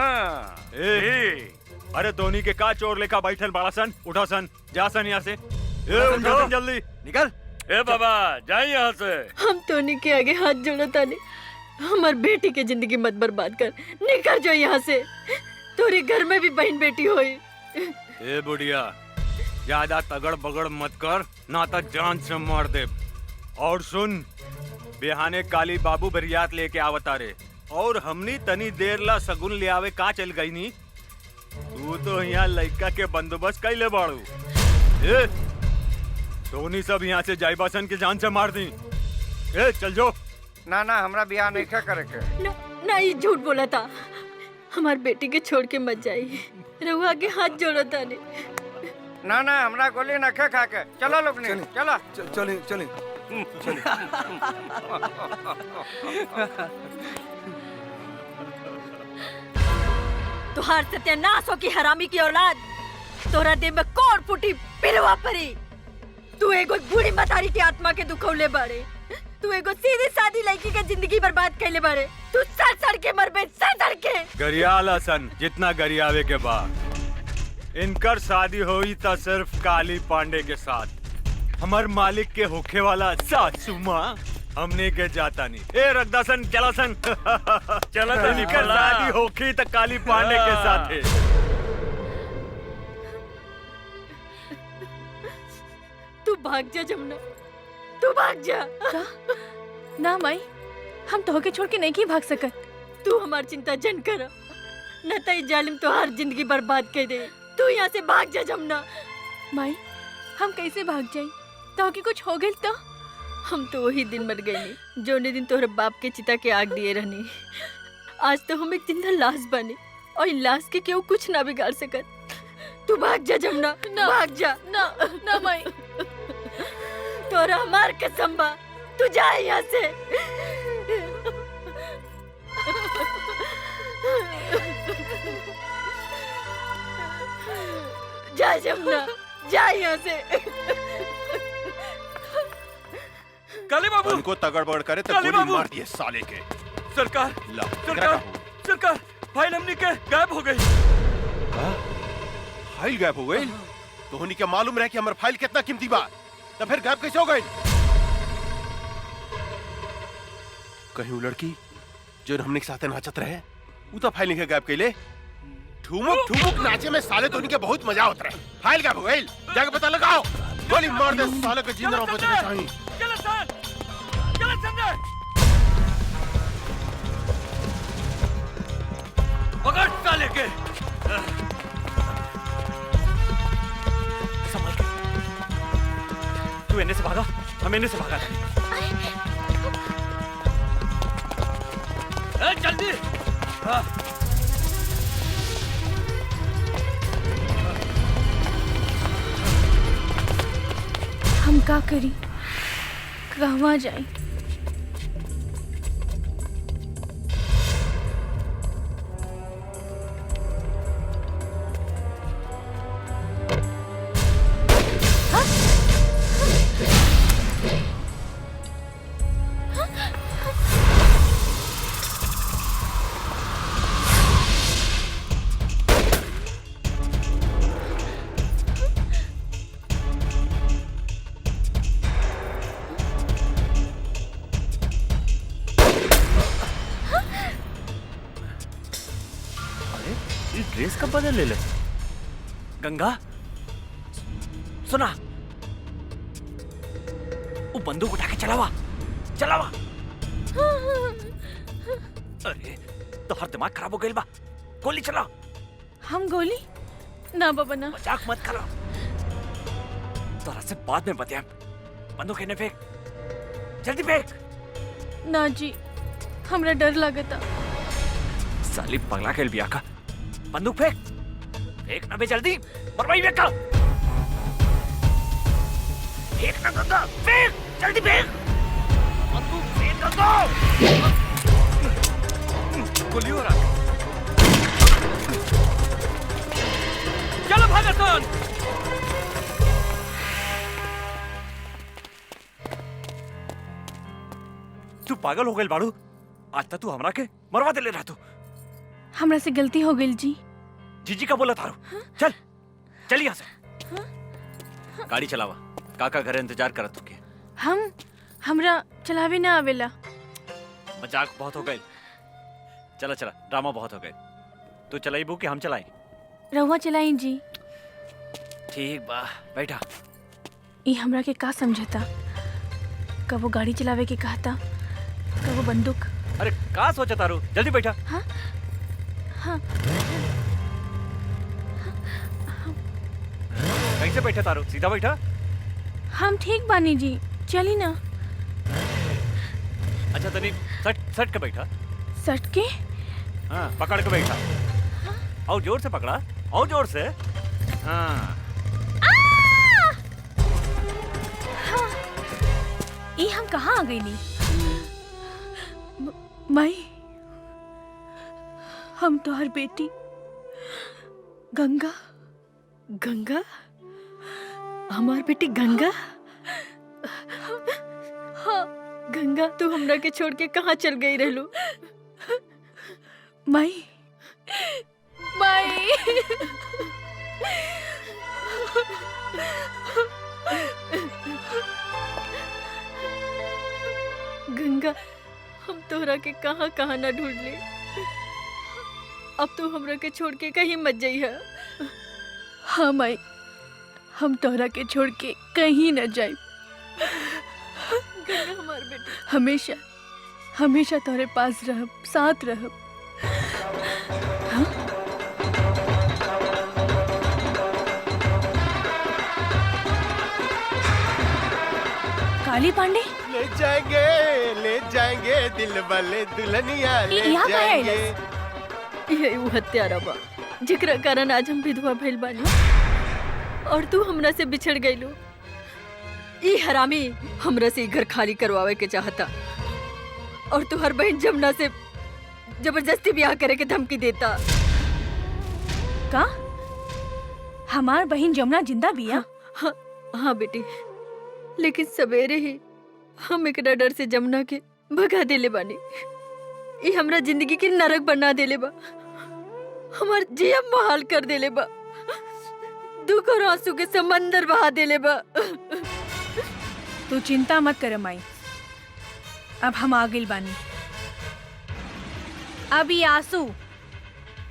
अरे धोनी के का चोर लेखा बैठल बड़ा सन, उठा सन, जा सन यहाँ से। उठा सन जल्दी, निकल। ए बाबा जाए यहाँ से। हम टोनी के आगे हाथ जोड़ो तानी, हमार बेटी के जिंदगी मत बर्बाद कर। निकल जो यहाँ से, तोरे घर में भी बहन बेटी होई। ए बुढ़िया, ज्यादा तगड़ बगड़ मत कर, ना तो जान से मार दे। और सुन, बिहाने काली बाबू बरियात लेके आवता रे और हमनी तनी देर ला सगुन ले आवे का चल गई नी। तू तो यहाँ लड़का के बंदोबस्त कैले बाड़ू। ए धोनी सब यहाँ से जाइबासन के जान से मार दी। ए चल जो। ना ना हमरा बियाह नहीं करे के। ना ये झूठ बोला था। हमार बेटी के छोड़ के मत जाइए, रहुआ के हाथ जोड़ो तानी। ना ना हमरा गोली न खा के। चलो लोग ने, चलो चलिए चलिए। तुहार सत्यानाश हो की हरामी की औलाद। तोरा देह में कौन फूटी पिलवा परी। तू एगो बूढ़ी मतारी की आत्मा के दुखौले बाड़े। तू एगो सीधी सादी लड़की के जिंदगी बर्बाद कैले बाड़े। तू सड़ सड़ के मरबे, सड़ सड़ के। गरियाल हसन जितना गरियावे के बाद इनकर शादी हुई था सिर्फ काली पांडे के साथ। हमार मालिक के होखे वाला सासू माँ हमने के जाता नहीं। ए रगदासन चला सन। चला तो निकल, शादी होखी तो काली पांडे के साथ है। तू भाग जा जमुना, तू भाग जा। ना माई, हम तोहके छोड़ के नहीं की भाग सकत। तू हमार चिंता जन कर, न तो जालिम तोहार जिंदगी बर्बाद कर दे। तू यहाँ से भाग जा जमुना। माई, हम कैसे भाग जाई? तोहके कुछ हो गइल तो? हम तो वही दिन मर गए जोने दिन तोहरे बाप के चिता के आग दिए रहनी। आज तो हम एक जिंदा लाश बने और इन लाश के केहू कुछ ना बिगाड़ सकत। तू भाग जा जमुना, भाग जा। ना ना माई, तोरा हमार कसम बा, तू जा यहाँ से। जा जमुना, जा यहाँ से। काली बाबू उनको तगड़ बगड़ करे तो काली गोली बाबू! मार दिए साले के। सरकार, ला, सरकार, सरकार, फाइल हमनी के गायब हो गई। फाइल गायब हो गई? तो होनी क्या मालूम रहे कि हमारा फाइल कितना कीमती बा, तो फिर गायब कैसे हो गई? कहीं वो लड़की जो हमने के साथ नाचत रहे वो तो फाइल नहीं गायब कैले। ठुमुक ठुमुक नाचे में साले तो उनके बहुत मजा होता रहे। फाइल गायब हो गई, जाके पता लगाओ। गोली मार दे साले के, जिंदा रहो बचने चाहिए। चलो सर, चलो संजय। पकड़ साले के। संभल के। तू इन्हें से भागा, हम इन्हें से भागा। जल्दी। हम का करी, कहवा जाई? ड्रेस कब बदल ले? गंगा सुना, वो बंदूक उठा के चलावा चलावा। अरे तो हर दिमाग खराब हो गई बा, गोली चलाओ। हम गोली ना बाबा ना। मजाक मत करो, तोरा से बाद में बताया। बंदूक इन्हें फेंक, जल्दी फेंक। ना जी, हमरा डर लगता। साली पगला खेल बिया का। बंदूक फेंक, फेंक ना बे जल्दी, मरवाई बेटा। फेंक ना गंगा, फेंक जल्दी फेंक। बंदूक फेंक गंगा। गोली हो रहा। चलो भागतन। तू पागल हो गई बाड़ू, आज तक तू हमरा के मरवा दे ले रहा। तू हमरा से गलती हो गई जी। जीजी का बोला थारू। चल चल यहाँ से। गाड़ी चलावा, काका घर इंतजार करत तुके। हमरा चलावे ना आवेला। मजाक बहुत हो गए। चला चला, ड्रामा बहुत हो गए। तू चलाइबू कि हम चलाई? रहुआ चलाई जी। ठीक बा, बैठा। ये हमरा के का समझता, कबो गाड़ी चलावे के कहता, कबो बंदूक। अरे का सोचा तारू, जल्दी बैठा। हाँ हाँ। कैसे बैठा तारू, सीधा बैठा। हम ठीक बानी जी, चली ना। अच्छा तनी सट सट के बैठा। सट के? हाँ पकड़ के बैठा। और जोर से पकड़ा, और जोर से। हाँ ये हम कहाँ आ गई नी? माई, हम तो हर बेटी गंगा। गंगा? हमार बेटी गंगा? हाँ गंगा, तू हमरा के छोड़ के कहाँ चल गई रहलू? माई माई गंगा, हम तोहरा के कहाँ कहाँ ना ढूंढ ले। अब तू हमरा के छोड़ के कहीं मत जाइहा। हाँ माई, हम तोहरा के छोड़ के कहीं न जाए। गंगा हमार बेटी, हमेशा हमेशा तोहरे पास रहब, साथ रहब। हाँ? काली पांडे ले जाएंगे दिल वाले दुल्हनिया ले यहाँ का है जाएंगे। यही वो हत्यारा बा जेकरा कारण आज हम विधवा भइल बानी और तू हमरा से बिछड़ गइलू। ई हरामी हमरा से घर खाली करवावे के चाहता और तू हर बहन जमुना से जबरदस्ती ब्याह करे के धमकी देता। का हमार बहन जमुना जिंदा बिया? हाँ बेटी, लेकिन सवेरे ही हम एकरा डर से जमुना के भगा देले बानी। ये हमरा जिंदगी के नरक बना देले बा, हमार जिया मुहाल कर देले बा, दुख और आंसू के समंदर बहा देले बा। तू चिंता मत कर माई, अब हम आ गइल बानी। अब ये आंसू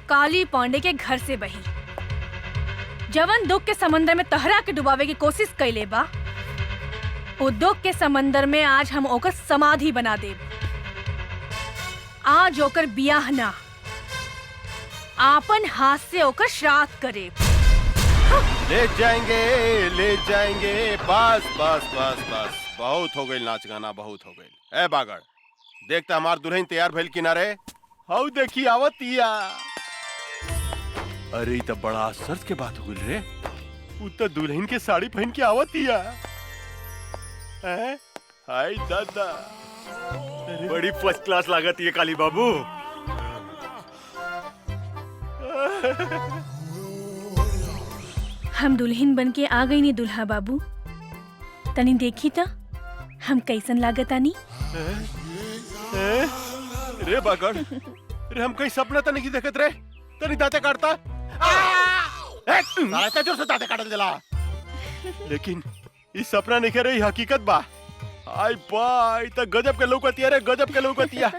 काली पांडे के घर से बही। जवन दुख के समंदर में तहरा के डुबावे की कोशिश कैले बा, वो दुख के समंदर में आज हम ओकर समाधि बना देब। आज ओकर बियाह ना, आपन हाथ से ओकर श्राद्ध करे। ले जाएंगे बस बस बस बस बहुत हो गई नाच गाना, बहुत हो गई। ए बागड़ देखता हमार दुल्हन तैयार भइल किनारे। हाउ देखी आवतिया। अरे तो बड़ा आश्चर्य के बात हो गई रे। उ तो दुल्हन के साड़ी पहन के आवतिया। हाय दादा बड़ी फर्स्ट क्लास लागत है काली बाबू। हम दुल्हन बन के आ गई नी दुल्हा बाबू। तनी देखी तो हम कैसन लागत आनी। रे बागड़ रे हम कहीं सपना तो नहीं देखत रे। तनी दांते काटता साला का जोर से दांते काटल जला। लेकिन इस सपना नहीं रही हकीकत बा। आई बाई तो गजब के लौकतिया रे, गजब के लौकतिया।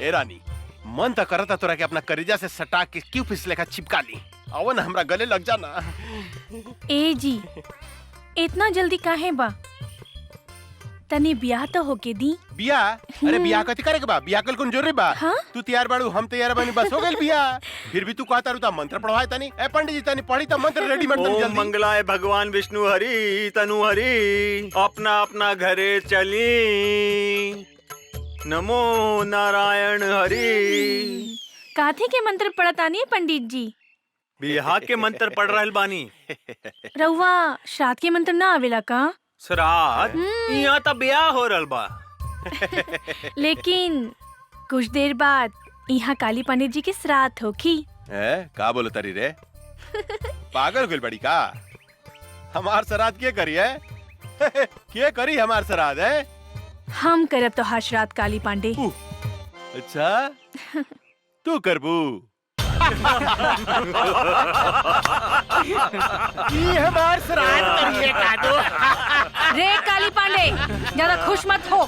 ए रानी मन तो करता तोरा के अपना करेजा से सटा के क्यों फिसले का चिपका ली। आओ ना हमरा गले लग जाना। ए जी इतना जल्दी काहे बा? तनी ब्याह तो होके दी। बियाह? अरे बियाह कथी करे के बा? बियाह कल कौन जरूरी बा? हाँ? तू तैयार बाड़ू, हम तैयार बानी, बस हो गइल बियाह। फिर भी तू कहता रहता मंत्र पढ़वाए तनी। ए पंडित जी तनी पढ़ी त मंत्र रेडीमेड तनी ओम जल्दी। मंगलाय भगवान विष्णु हरि तनु हरि अपना अपना घरे चली। नमो नारायण हरि। काथे के मंत्र पढ़तानी पंडित जी? बिहार के मंत्र पढ़ रहल बानी। रउआ श्राद्ध के मंत्र ना आवेला का? श्राद्ध? यहाँ तो ब्याह हो रहल बा। लेकिन कुछ देर बाद यहाँ काली पंडित जी के श्राद्ध होखी। का बोलो तरी रे? पागल हो गइल बड़ी का? हमार श्राद्ध के करी है? के करी हमार श्राद्ध है? हम करब तो हर श्राद्ध काली पांडे। अच्छा तू करबू? ये हमार श्राद्ध करिए का दो। रे काली पांडे ज्यादा खुश मत हो।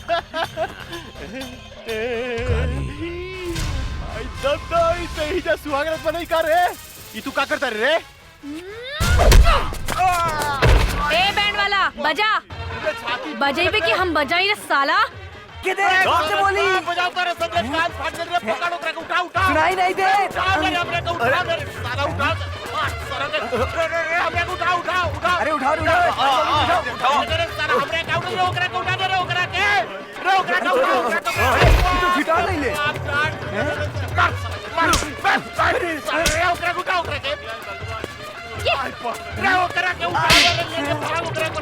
आई दादा इसे ही जा सुहागरात बनाई का रे? ये तू का करता रे? ए बैंड वाला बजा। बजाइबे कि हम बजाई रे साला। किधर बोली? बजाओ कर सब कान फाड़ दे रे। पकड़ो करे उठा उठा। सुनाई नहीं दे। हमरे को उठा दे साला उठा। साला रे हमरे को उठा उठा उठा। अरे उठाओ उठाओ उठाओ रे साला हमरे का उठा रे ओकरा को उठा दे रे ओकरा के। रे ओकरा का उठा तू छिटा नहीं ले। मार रे ओकरा को उठा ओकरा के। रे ओकरा के उठा दे रे भाग ओकरा को।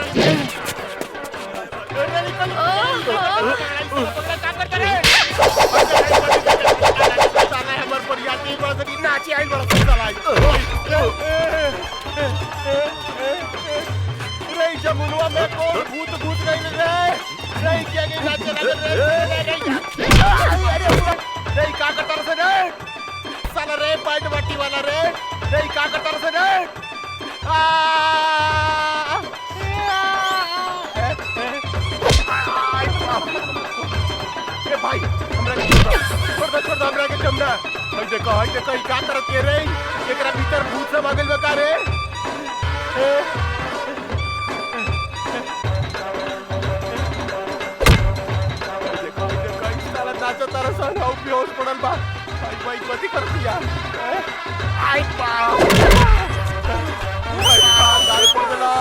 जमुनवा में कौन भूत भूत गई रे? क्या नाच रे का कटर से रे साला रे पैंट बट्टी वाला रे का कटर से रे। भाई छोड़ हमरा के चमड़ा। देखो ई का करत के रे? एकरा भीतर भूत सब आ गइल बा का रे? देखो ई साला नाचो तारा सन हाउ बेहोश पड़ल बा। भाई कथी कर दिया? आई बाप दारू पड़ गेला।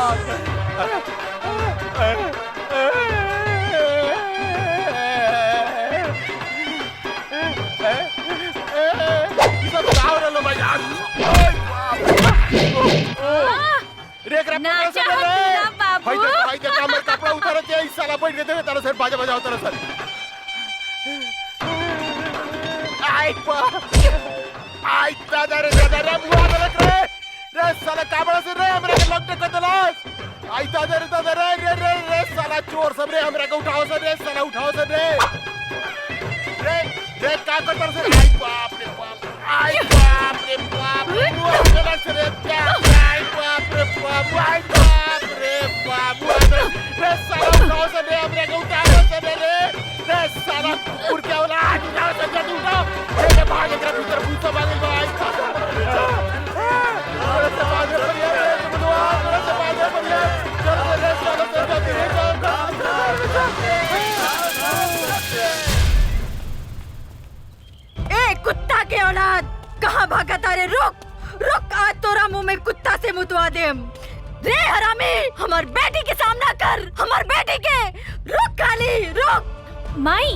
कपड़ा उतार के साला बैठ के देवे तारा सर बाजा बजाओ तारा सर। आई दादा रे बुआ लग रे साला काबड़ा से रे हमरा के लग के दलास। आई दादा रे साला चोर सब रे हमरा के उठाओ से रे साला उठाओ से रे का कतर से। आई बाप रे बाप। आई बाप रे बाप। बुआ चला से रे क्या? आई बाप रे बाप। आई बाप रे बाप। रे साला उठाओ से रे हमरा के उठाओ से रे साला कुकुर क्या होला? उठाओ से जल्दी उठाओ। रे भाग एकरा भीतर भूत सब आ गइल बा। आई अरे से बाजे बढ़िया रे बुआ अरे से बाजे बढ़िया। चल रे साला से जल्दी रे ए कुत्ता के औलाद कहाँ भागा था अरे रुक रुक, आज तोरा मुंह में कुत्ता से मुतवा देम। रे हरामी, हमार बेटी के सामना कर, हमार बेटी के। रुक काली रुक। माई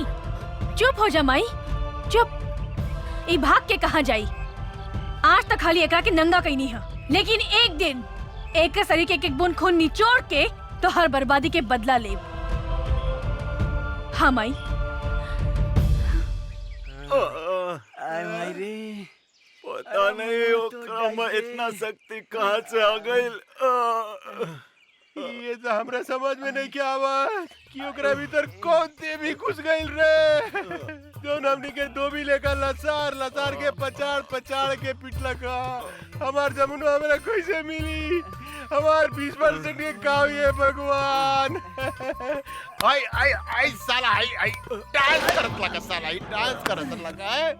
चुप हो जा माई, चुप। ई भाग के कहाँ जाई? आज तक खाली एकरा के नंगा कहीं नहीं है, लेकिन एक दिन एक के शरीर के एक एक बूंद खून निचोड़ के तो हर बर्बादी के बदला ले। हाँ माई। पता नहीं ओकरा में इतना शक्ति कहाँ से आ गई। ये तो हमरा समझ में नहीं क्या आवा कि ओकरा भीतर कौन देवी घुस गई रे। जोन हमनी के धोबी लेकर लसार लसार के पचाड़ पचाड़ के पिटला का। हमार जमुन हमरा कैसे मिली? हमार 20% के गाँव ये भगवान। आई आई आई साला आई डांस करत लगा, साला आई डांस करत लगा है।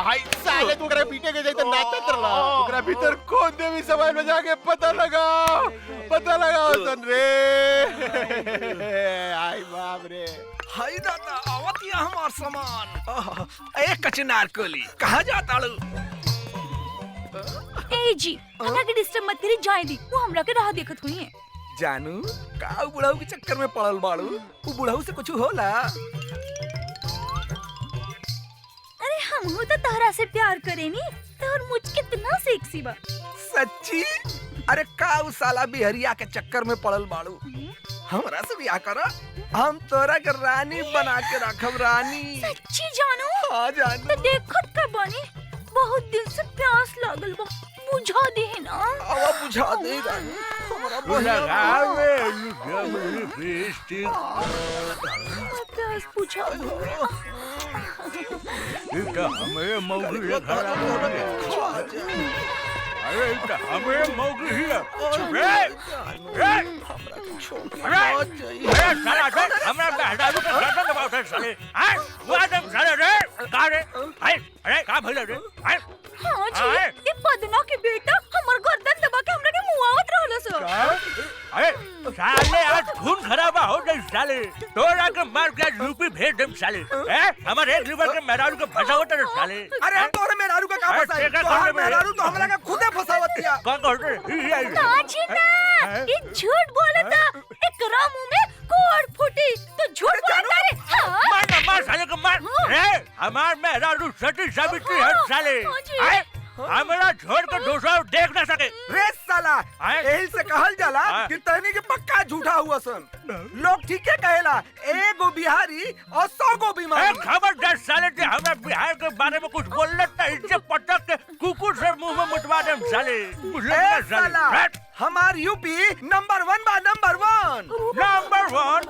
आई साले तू ओकरा पीटे के जैसे नाचत रहा। ओकरा भीतर कौन देवी समाज में जाके पता लगाओ सन रे। आई बाप रे। हाय दादा, आवतिया हमार सामान। एक कचनार कोली कहाँ जाता लू? ए जी, हमरा के डिस्टर्ब मत करी, जाए दी। वो हमरा के राह देखत हुई है। जानू का बुढ़ाऊ के चक्कर में पड़ल बाड़ू? वो बुढ़ाऊ से कुछ होला? अरे हम हो तो तहरा से प्यार करेनी, तोर मुझ कितना सेक्सी बा। सच्ची? अरे का उ साला बिहरिया के चक्कर में पड़ल बाड़ू? हमरा से ब्याह कर, हम तोरा के रानी बना के रखब। रानी सच्ची जानू? हाँ जानू। तो देखत का बानी, बहुत दिन से प्यास लागल बा, बुझा दे ना। आवा बुझा दे रानी। हमरा प्यास बुझा दो। हमें मौगी खराब हो गए। अरे हमें मौगी ही है। अरे साला रे, हमरा बेहदारू के गर्दन दबाव साले। हैं? वो आदम साले रे, का रे? अरे का भइल रे? हैं? हाँ जी, ये पदना के बेटा हमर गर्दन दबा के हमरा के मुआवत रहल सो। अरे साले आज खून खराबा हो गई साले। तोरा के मार के यूपी भेज देम साले। हैं? हमर एक लीवर के मेहरारू के फसावत रे साले। अरे तोरे मेहरारू का का फसाई? तोहर मेहरारू तो हमरा के खुदे फसावतिया। कौन कहते? ना जी ना, ये झूठ बोलता। एकरा मुंह में कोड़ फूटी तो झूठ बोलता रे। मार मार साले को मार। रे हमार मेहरारू सती सावित्री है साले। हमरा छोड़ कर दूसरा देख ना सके। रे साला, यही से कहल जाला कि तहनी के पक्का झूठा हुआ सन। लोग ठीक है कहेला, एगो बिहारी और 100 गो बीमारी। खबरदार साले, ते हमरा बिहार के बारे में कुछ बोलना तो इज्जत पटक के कुकुर से मुंह में मुतवा देम साले। ए साला, हमार यूपी नंबर 1 बा, नंबर 1। नंबर 1?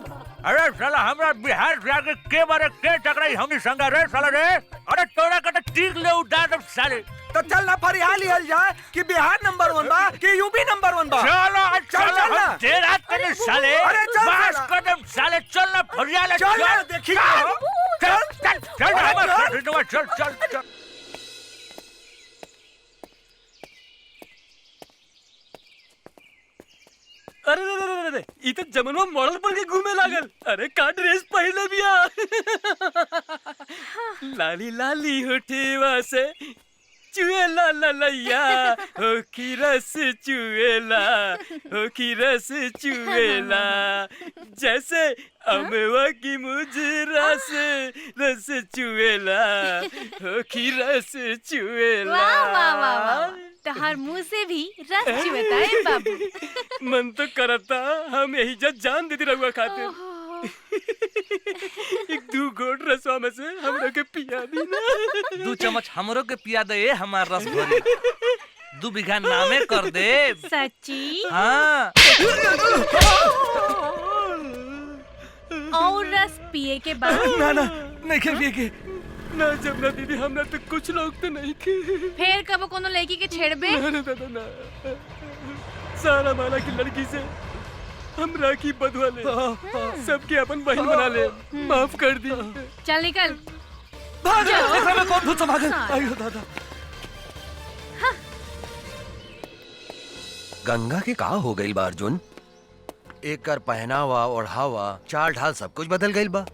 अरे साला हमरा बिहार से आके के बारे के टकराई हमनी संगा रे साला रे। अरे तोरा के टीक ले उड़ा देम साले। तो चल ना फरियाली हल जाए कि बिहार नंबर 1 बा कि यूपी नंबर 1 बा। चलो चल ना। देर रात के साले। अरे चल बस कदम साले, चल ना फरियाली। चल ना, देखी चल चल चल चल चल चल। अरे रे रे, ई तो जमनवा मॉडल पर के घूमे लागल। अरे का ड्रेस पहले बिया। लाली लाली होठेवा से चुएला ललैया, हो की रस चुएला, हो की रस चुएला। जैसे अमवा की मुजरा से रस चुएला, हो की रस चुएला। वाह वाह वाह वाह, तहार मुंह से भी रस चुएता है बाबू। मन तो करता हम यही जान देती रहुआ खाते। एक 2 घोट रसवा में से हमरा के पिया दी ना। 2 चम्मच हमरो के पिया दे हमार रस भरी। 2 बीघा नामे कर दे। सच्ची? हाँ। और रस पिए के बाद? ना ना, नहीं के पिए के। ना जमुना दीदी, हमरा तो कुछ लोग तो नहीं के। फिर कब कोनो लड़की के छेड़बे? ना दादा ना, सारा माला की लड़की से हमरा की बदवा ले। सबके अपन बहन बना ले, माफ कर दी। चल निकल। भाग। एकरा में कौन भूत समा गइल? आयो दादा। गंगा के का हो गइल बा अर्जुन? एकर पहनावा ओढ़ावा चाल ढाल सब कुछ बदल गइल बा।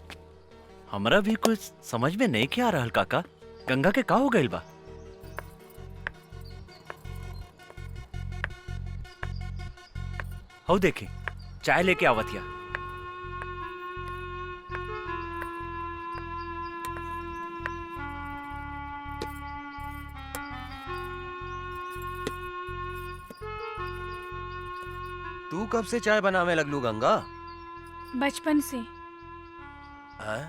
हमरा भी कुछ समझ में नहीं क्या आ रहल काका। गंगा के का हो गइल बा? हो देखे चाय लेके आवतिया। तू कब से चाय बनावे लगलू गंगा? बचपन से। हाँ?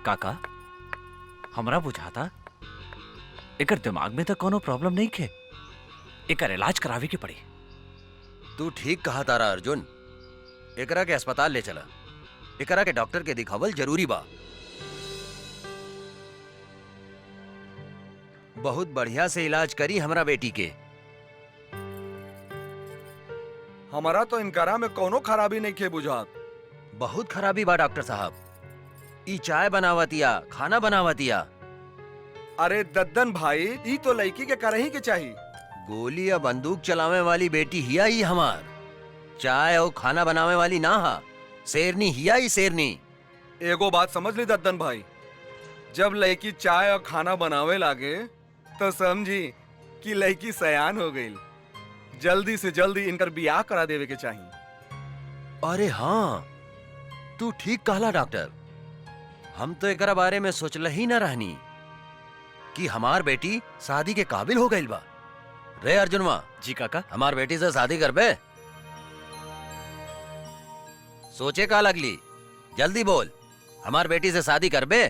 काका हमरा बुझाता एकर दिमाग में तो कोनो प्रॉब्लम नहीं खे, एकर इलाज करावे के पड़ी। तू ठीक कहा तारा अर्जुन, एकरा के अस्पताल ले चला, एकरा के डॉक्टर के दिखावल जरूरी बा। बहुत बढ़िया से इलाज करी हमरा बेटी के। हमारा तो इनकारा में कोनो खराबी नहीं खे बुझात। बहुत खराबी बा डॉक्टर साहब, ई चाय बनावतिया, खाना बनावतिया। अरे दद्दन भाई, ई तो लड़की के करही के चाहिए। गोली या बंदूक चलावे वाली बेटी हिया ही हमार, चाय और खाना बनावे वाली ना हा, शेरनी हिया ही शेरनी। एगो बात समझ ली दद्दन भाई, जब लड़की चाय और खाना बनावे लागे तो समझी कि लड़की सयान हो गई। जल्दी से जल्दी इनकर बियाह करा देवे के चाहिए। अरे हाँ, तू ठीक कहला डॉक्टर, हम तो एकरा बारे में सोचल ही न रहनी कि हमार बेटी शादी के काबिल हो गई बा। रे अर्जुनवा। जी काका। हमार बेटी से शादी करबे? सोचे का लगली, जल्दी बोल, हमार बेटी से शादी करबे?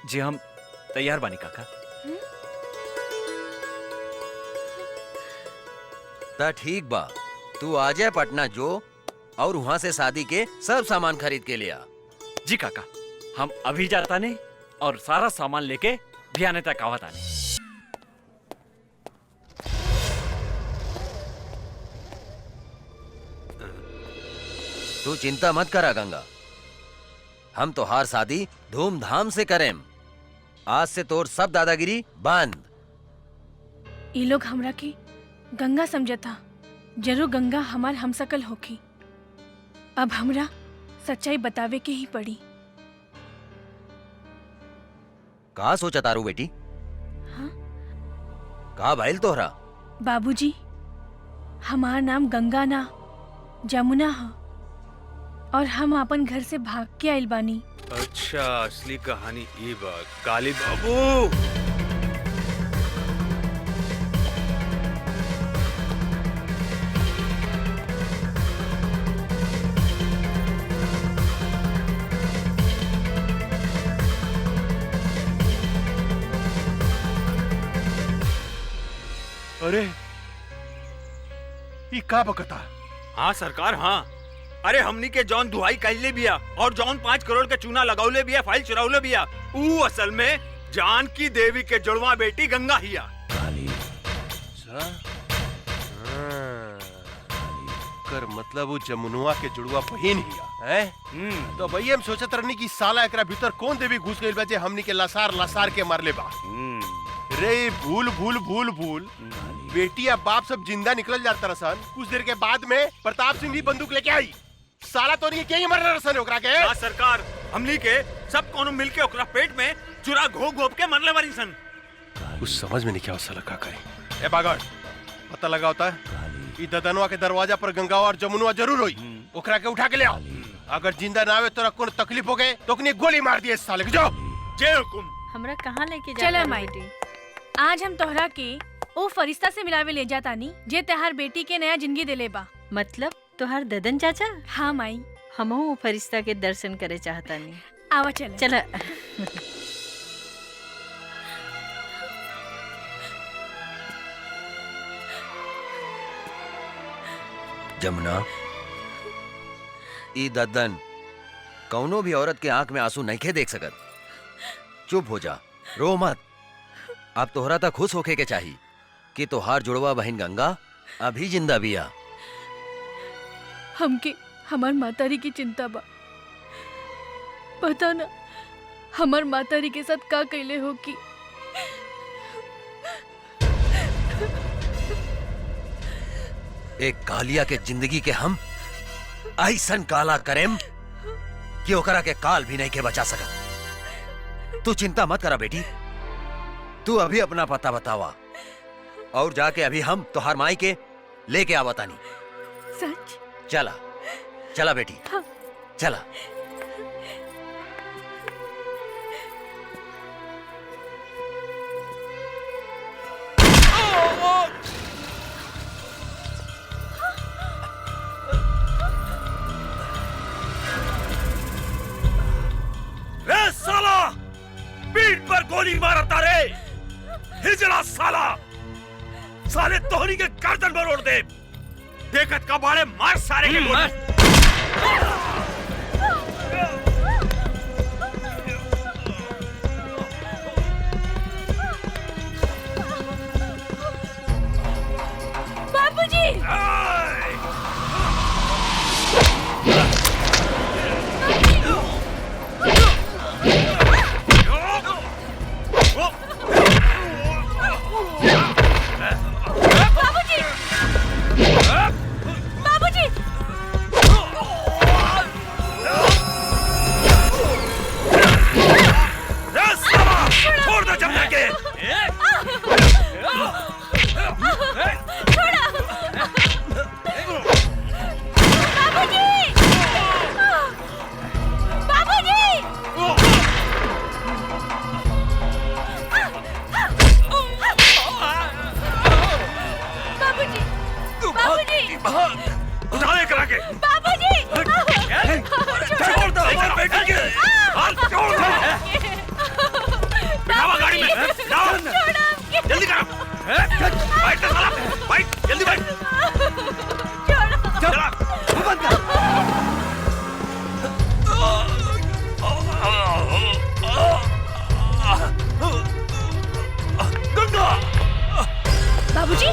जी हम तैयार बानी काका। ता ठीक बा, तू आ जाए पटना जो और वहां से शादी के सब सामान खरीद के लिया। जी काका, हम अभी जाता नहीं और सारा सामान लेके भियाने तक आवत आने। तू चिंता मत करा गंगा, हम तोहार शादी धूमधाम से करें। आज से तोर सब दादागिरी बंद। ये लोग हमरा के गंगा समझता, जरूर गंगा हमार हमसकल होखी। अब हमरा सच्चाई बतावे के ही पड़ी। का सोचा तारू बेटी? हाँ? का भइल तोहरा? बाबूजी, हमार नाम गंगा ना जमुना है और हम अपन घर से भाग के आइल बानी। अच्छा, असली कहानी ई बा। काली बाबू, अरे ई का बकता? हाँ सरकार, हाँ। अरे हमनी के जौन दुहाई कैले बिया और जौन 5 करोड़ के चूना लगाउले बिया, फाइल चुराउले बिया, ऊ असल में जानकी देवी के जुड़वा बेटी गंगा हिया। कर मतलब वो जमुनुआ के जुड़वा बहिन हिया है। तो भाई हम सोचत रहनी कि साला एकरा भीतर कौन देवी घुस गइल बा जे हमनी के लसार लसार के मारले बा। रे भूल भूल भूल भूल, बेटी या बाप सब जिंदा निकल जाता रसन। कुछ देर के बाद में प्रताप सिंह भी बंदूक लेके आई। साला तो नहीं क्या मर रसन ओकरा के? ना सरकार, हमनी के सब कोनो मिलके ओकरा पेट में चुरा घोप घोप के मरले वाली सन। कुछ समझ में नहीं क्या साला का करे। ए बागड़, पता लगा होता है ई ददनवा के दरवाजा पर गंगा और जमुनुआ जरूर होई। ओकरा के उठा के ले आओ। अगर जिंदा ना आवे तो कोनो तकलीफ हो गए तो कनी गोली मार दिए साले के। जाओ। जय हुकुम। हमरा कहाँ लेके जा? चला माई, आज हम तोहरा के ओ फरिश्ता से मिलावे ले जातानी जे तहार बेटी के नया जिंदगी दिले बा। मतलब तोहार ददन चाचा? हाँ माई, हमहू वो फरिश्ता के दर्शन करे चाहतानी। आवा चला। चला। जमुना, ई दद्दन कौनो भी औरत के आंख में आंसू नहीं खे देख सकत। चुप हो जा, रो मत। अब तोहरा तक खुश होके के चाहिए कि तोहार जुड़वा बहन गंगा अभी जिंदा बिया। हमके हमार मातारी की चिंता बा। पता ना हमार मातारी के साथ का कैले हो कि एक कालिया के जिंदगी के हम ऐसन काला करेम कि ओकरा के काल भी नहीं के बचा सकत। तू चिंता मत करा बेटी, तू अभी अपना पता बतावा और जाके अभी हम तोहार माई के लेके आ बतानी। सच? चला चला बेटी, चला। रे साला, पीठ पर गोली मारता रे, हिजड़ा साला, साले तोहरी के गर्दन पर ओढ़ दे। देखत का बाड़े मार सारे के गोली। बाबूजी! बाबूजी! छोड़ दो जमुना के। उठा ले करा के। बाबूजी! छोड़ दो हमारे बेटी के। हाथ छोड़ दो। बिठावा गाड़ी में। जाओ। जल्दी करो। बैठ तो साला। बैठ जल्दी बैठ। चला। बंद कर। गंगा। बाबूजी!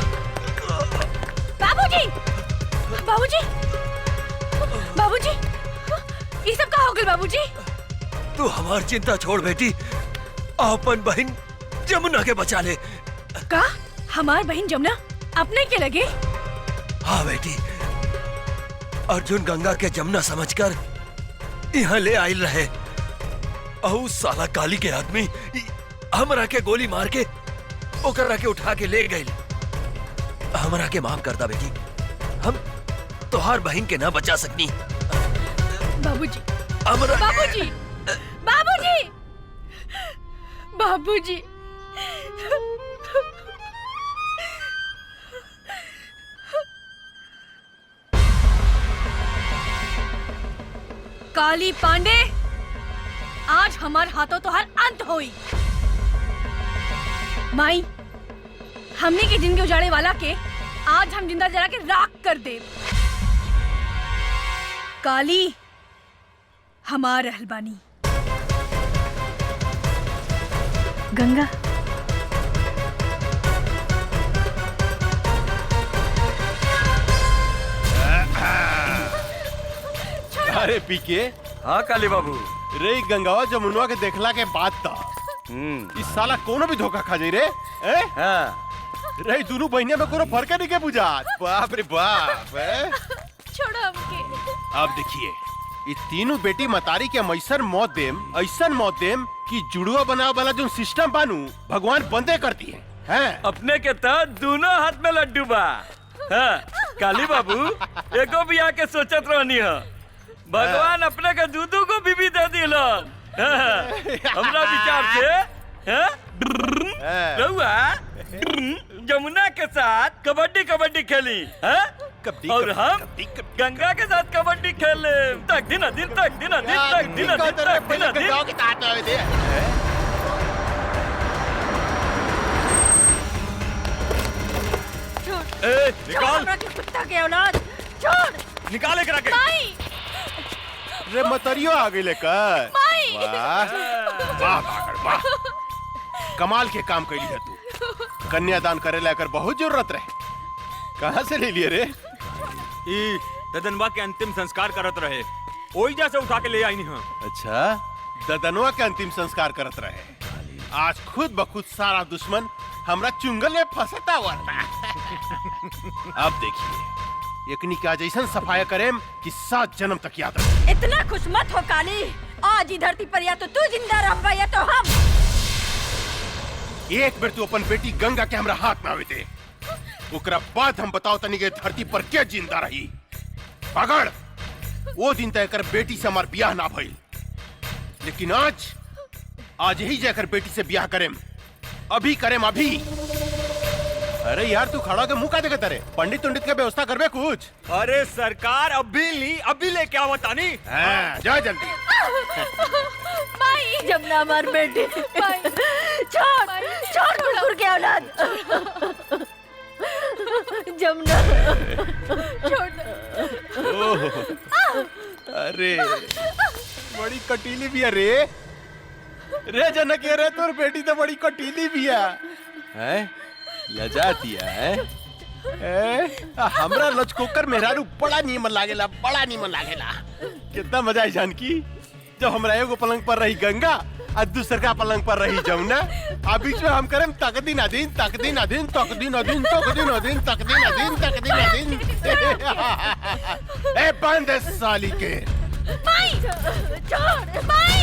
बाबूजी! बाबूजी! बाबूजी! ये सब का हो गया बाबूजी? तू हमार चिंता छोड़ बेटी, अपन बहन जमुना के बचा ले। का हमार बहन जमुना अपने के लगे? हाँ बेटी, अर्जुन गंगा के जमुना समझकर यहाँ ले आयल रहे। और साला काली के आदमी हमरा के गोली मार के ओकरा के उठा के ले गए। हमरा के माफ कर दा बेटी, हम तोहार बहन के ना बचा सकनी। बाबूजी! हमरा बाबूजी! बाबूजी! बाबूजी! काली पांडे, आज हमार हाथों तो हर अंत होई। माई, हमने की जिंदगी उजाड़े वाला के आज हम जिंदा जला के राख कर दे। काली हमार रहलबानी। गंगा अरे पीके। हाँ काली बाबू। रे गंगावा जमुनवा के देखला के बाद था इस साला कोनो भी धोखा खा जाई रे। हाँ। रे दोनों बहनिया में कोनो फर्क नहीं के बुझात। बाप रे बाप। छोड़ो हमके। अब देखिए, ये तीनों बेटी मतारी के हम ऐसन मौत देम कि जुड़वा बनावे वाला जो सिस्टम बानू भगवान बंदे करती है। अपने के तो दोनों हाथ में लड्डू बा। हाँ, काली बाबू एको भी आके सोचत रहनी है, भगवान अपने के दूधू को बीबी दे दिलन। हमरा विचार से रहुआ जमुना के साथ कबड्डी कबड्डी खेली और हम गंगा के साथ कबड्डी खेले। तक दिन दिन तक दिन दिन तक दिन दिन तक दिन दिन। निकाल कुत्ता के औलाद, छोड़। निकाले करा के। माई! रे मतरियो आ गई लेकर। माई! वाह वाह पागल वाह, कमाल के काम कैली है तू। कन्यादान करे लेकर बहुत जरूरत रहे, कहाँ से ले लिए रे? ई ददनवा के अंतिम संस्कार करत रहे, ओई जैसे उठा के ले आई नहीं। अच्छा, ददनवा के अंतिम संस्कार करत रहे। आज खुद बखुद सारा दुश्मन हमरा चुंगल में फंसता हुआ था। अब देखिए, एकनी का जैसन सफाया करें कि 7 जन्म तक याद रहे। इतना खुश मत हो काली, आज ही धरती पर या तो तू जिंदा रह या तो हम। एक बार तू अपन बेटी गंगा के हमरा हाथ में आवे दे, ओकरा बाद हम बताओ तनी के धरती पर क्या जिंदा रही। पकड़, वो दिन तय कर बेटी से हमार ब्याह ना भइल, लेकिन आज यही जाकर बेटी से ब्याह करेम, अभी करेम अभी। अरे यार तू खड़ा के मुंह का देखत रे? पंडित उंडित के व्यवस्था करबे कुछ? अरे सरकार अभी लेके आवत आनी। हाँ, जा जल्दी। माई जमुना मार बेटी, छोड़ कुकुर के औलाद। जमुना छोड़। अरे बड़ी कटीली भी है रे। रे जनक रे तोर बेटी तो बड़ी कटीली भी है। लजाती है। हमरा लचकोकर मेहरारू बड़ा नीमन लागेला, बड़ा नीमन लागेला। कितना मजा है जानकी, जब हमरा एगो पलंग पर रही गंगा और दूसर का पलंग पर रही जमुना, आ बीच में हम करें तकदीन अदीन तकदीन अदीन तकदीन अदीन तकदीन अदीन तकदीन अदीन तकदीन अदीन। ए बंद साली के। माई छोड़ माई।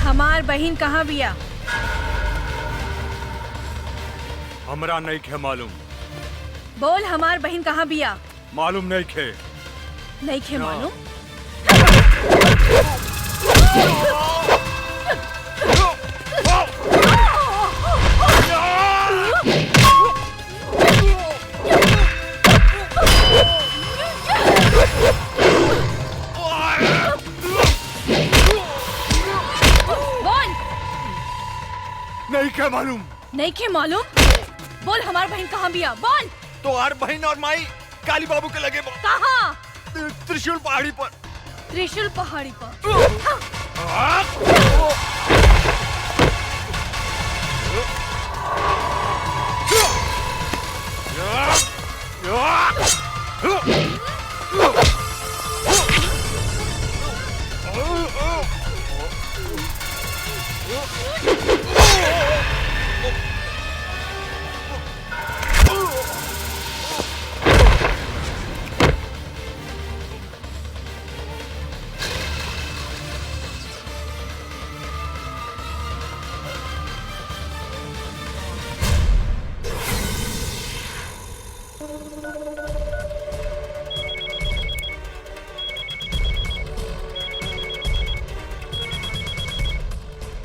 हमार बहन कहाँ बिया? हमरा नहीं खे मालूम। बोल हमार बहन कहाँ बिया? मालूम नहीं खे। नहीं खे मालूम? नहीं क्या मालूम? नहीं के मालूम? बोल हमार बहन कहाँ बिया? बोल। तो हर बहन और माई काली बाबू के लगे। कहाँ? त्रिशूल पहाड़ी पर। त्रिशूल पहाड़ी पर।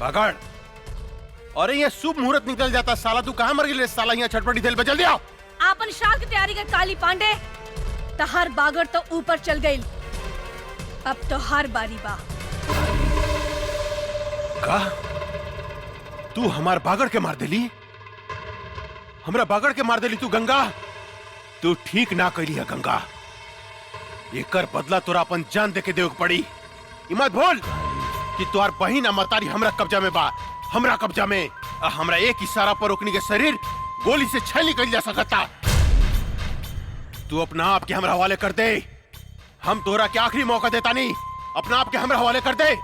पकड़। अरे ये शुभ मुहूर्त निकल जाता साला, तू कहाँ मर गई साला? यहाँ छटपटी तेल पे जल्दी आओ। आपन श्राद्ध की तैयारी कर काली पांडे। तहार बागड़ तो ऊपर चल गई, अब तो हार बारी बा। का तू हमार बागड़ के मार देली? हमरा बागड़ के मार देली तू गंगा? तू ठीक ना कैली है गंगा। एकर बदला तोरा अपन जान दे के देव पड़ी। मत भूल कि तोहार बहिन अमरतारी हमरा कब्जा में बा, हमरा कब्जा में। हमरा एक इशारा पर ओकनी के शरीर गोली से छेली कर जा सकता। तू अपना आप के हमरा हवाले कर दे। हम तोरा के आखिरी मौका देता नहीं, अपना आप के हमरा हवाले कर दे,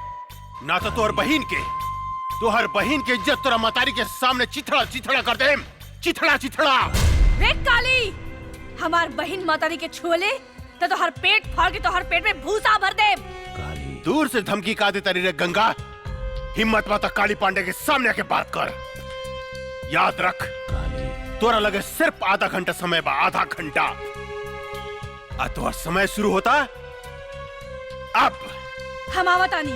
ना तो तोहर बहिन के इज्जत तोरा मतारी के सामने चिथड़ा चिथड़ा कर दे। चिथड़ा चिथड़ा। रे काली, हमार बहिन मातारी के छुले तो हर पेट फाड़ के तो हर पेट में भूसा भर दे। दूर से धमकी का देता रे गंगा। हिम्मत माता काली पांडे के सामने आके बात कर। याद रख, तोरा लगे सिर्फ आधा घंटा समय बा, आधा घंटा। तोहर समय शुरू होता अब। हम आवतानी।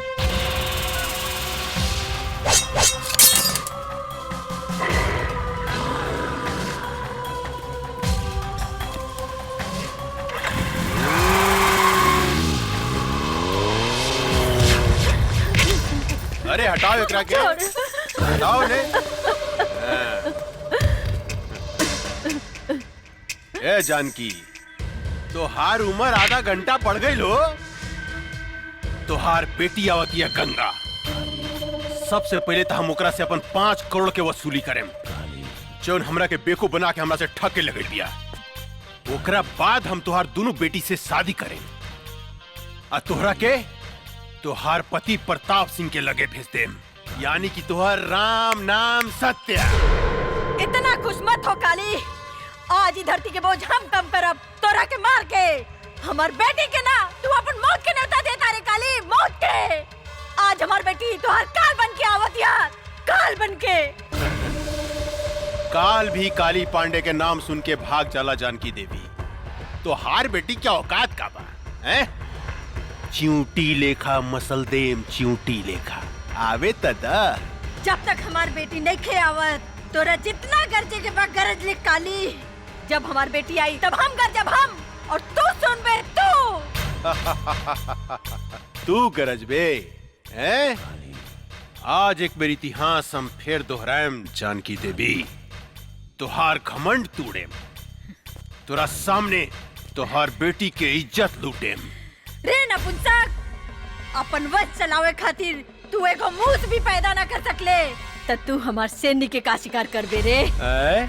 अरे हटाओ एकरा के, हटाओ ने। ए जानकी, तोहार उम्र आधा घंटा पड़ गई लो। तोहार बेटी आवती है गंगा। सबसे पहले तो हम ओकरा से अपन 5 करोड़ के वसूली करें, जौन हमरा के बेवकूफ बना के हमरा से ठग के लगे दिया। ओकरा बाद हम तोहार दोनों बेटी से शादी करें। आ तोहरा के तुहार पति प्रताप सिंह के लगे भेज देम, यानी कि तुहार राम नाम सत्य। इतना खुश मत हो काली। आज ही धरती के बोझ हम कम करब तोरा के मार के। हमार बेटी के ना तू अपन मौत के न्योता देता रे काली, मौत के। आज हमार बेटी तोहर काल बन के आवत यार, काल बन के। काल भी काली पांडे के नाम सुन के भाग चला जानकी देवी। तो हार बेटी क्या औकात का बा हैं? चिंटी लेखा मसल देम, चिंटी लेखा आवे तदा। जब तक हमार बेटी नहीं खे आवत तोरा जितना गरजे के बाद गरज ले काली। जब हमार बेटी आई तब हम गरजब हम, और तू सुन बे तू। तू गरज बे हैं? आज एक मेरी इतिहास हम फिर दोहराएम जानकी देवी। तुहार घमंड तोड़ेम, तोरा सामने तुहार बेटी के इज्जत लूटेम। रे नपुंसक, अपन वश चलावे खातिर तू एगो मूस भी पैदा ना कर सकले, त तू हमार सैनी के का शिकार करबे रे?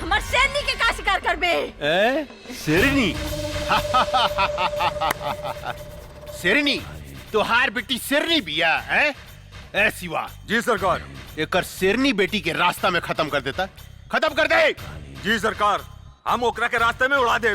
हमार सैनी के का शिकार करबे? शेरनी? शेरनी? तुहार बेटी शेरनी बिया है? ए शिवा। जी सरकार। एकर शेरनी बेटी के रास्ता में खत्म कर देता, खत्म कर दे। जी सरकार, हम ओकरा के रास्ते में उड़ा दे।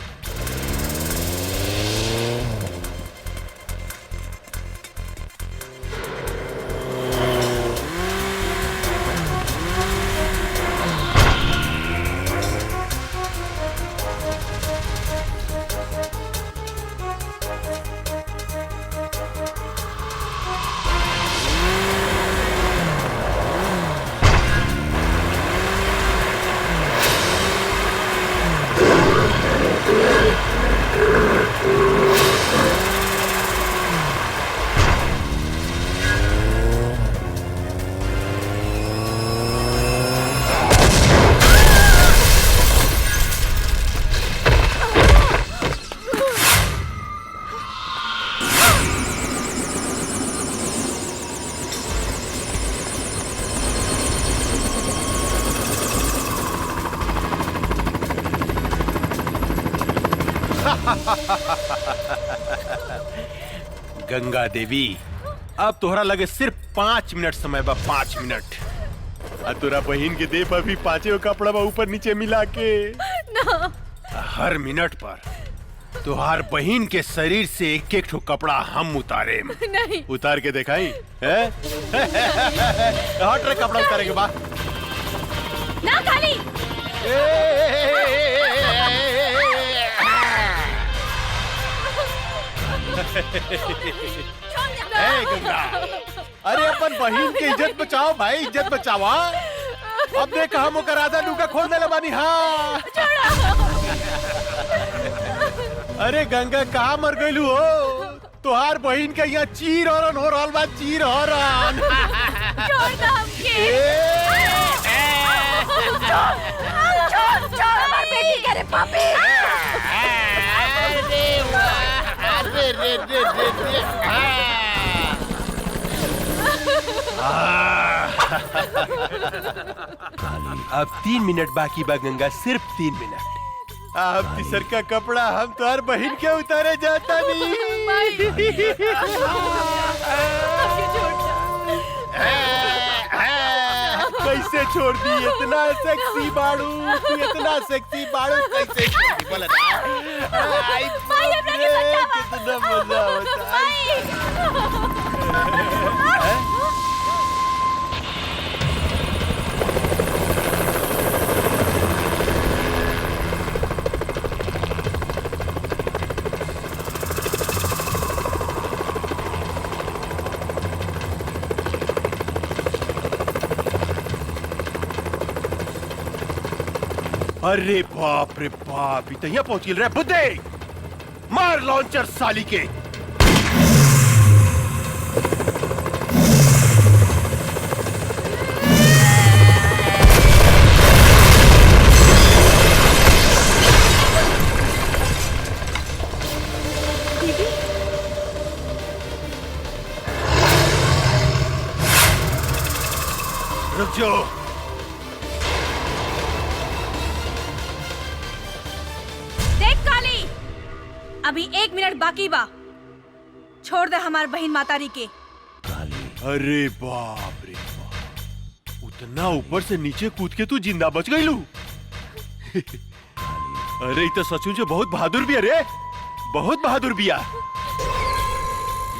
गंगा देवी, अब तोहरा लगे सिर्फ 5 मिनट समय बा, 5 मिनट। तोरा बहन के दे पर भी 5 कपड़ा बा ऊपर नीचे मिला के ना। हर मिनट पर तुहार बहन के शरीर से एक एक ठो कपड़ा हम उतारे। नहीं। उतार के दिखाई है? हट रे, कपड़ा उतारे के बाद ना काली। गंगा, अरे अपन बहन की इज्जत बचाओ भाई, इज्जत बचावा। अब देख हम ओकर आधा लुका खोल देले बानी। हाँ अरे गंगा कहाँ मर गइलू हो? तुहार बहन के यहाँ चीर हरन हो रहल बा, चीर हरन। छोड़ दो हमके। छोड़ हमार बेटी के रे पापी। अब 3 मिनट बाकी बा गंगा, सिर्फ 3 मिनट। अब तीसर का कपड़ा हम तुहार बहन के उतारे जाता नहीं। कैसे छोड़ दी? इतना सेक्सी बाड़ू, तू इतना सेक्सी बाड़ू, कैसे छोड़ दी? बोला ना। आई कितना मजा होता है। अरे बाप रे बाप, इतना पहुंच रहे बुद्धे। मार लॉन्चर साली के। रुक जाओ। देख काली, अभी 1 मिनट बाकी बा। छोड़ दे हमार बहन मातारी के। अरे बाप रे बाप, उतना ऊपर से नीचे कूद के तू जिंदा बच गई लू। अरे ये तो सचमुच बहुत बहादुर भी है रे, बहुत बहादुर बिया।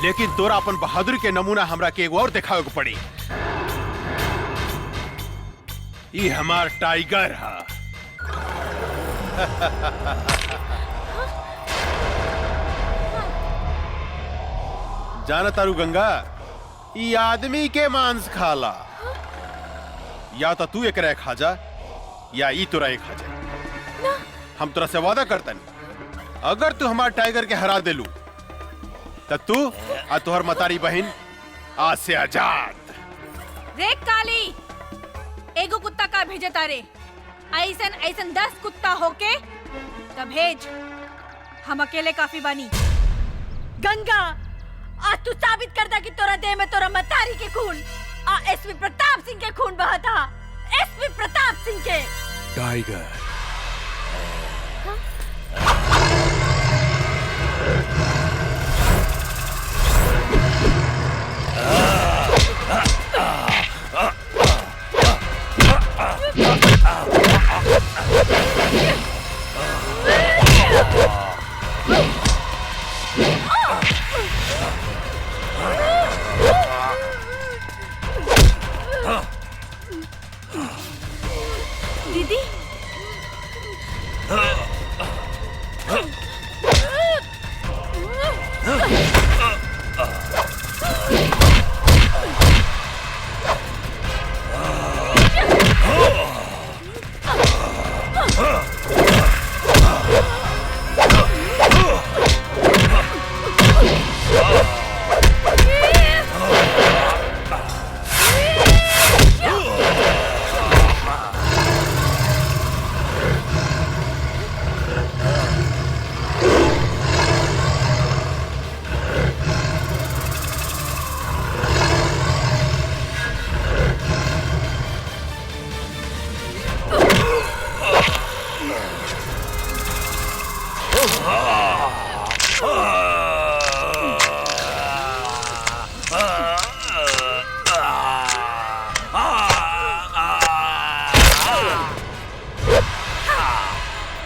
लेकिन तोरा अपन बहादुर के नमूना हमरा के एगो और दिखावे को पड़ी। ये हमार टाइगर है। जाना तारू गंगा, ये आदमी के मांस खाला। या तो तू एक खा जा या ई तोरा एक खा जा। हम तोरा से वादा करतन, अगर तू हमार टाइगर के हरा देलू तो तू और तोहर मतारी बहन आज से आजाद। रे काली, एगो कुत्ता का भेजे तारे, ऐसन ऐसन 10 कुत्ता होके तब भेज, हम अकेले काफी बानी। गंगा, आज तू साबित कर दा कि तोरा देह में तोरा मतारी के खून आ एसपी प्रताप सिंह के खून बहा था। एसपी प्रताप सिंह के। टाइगर दीदी,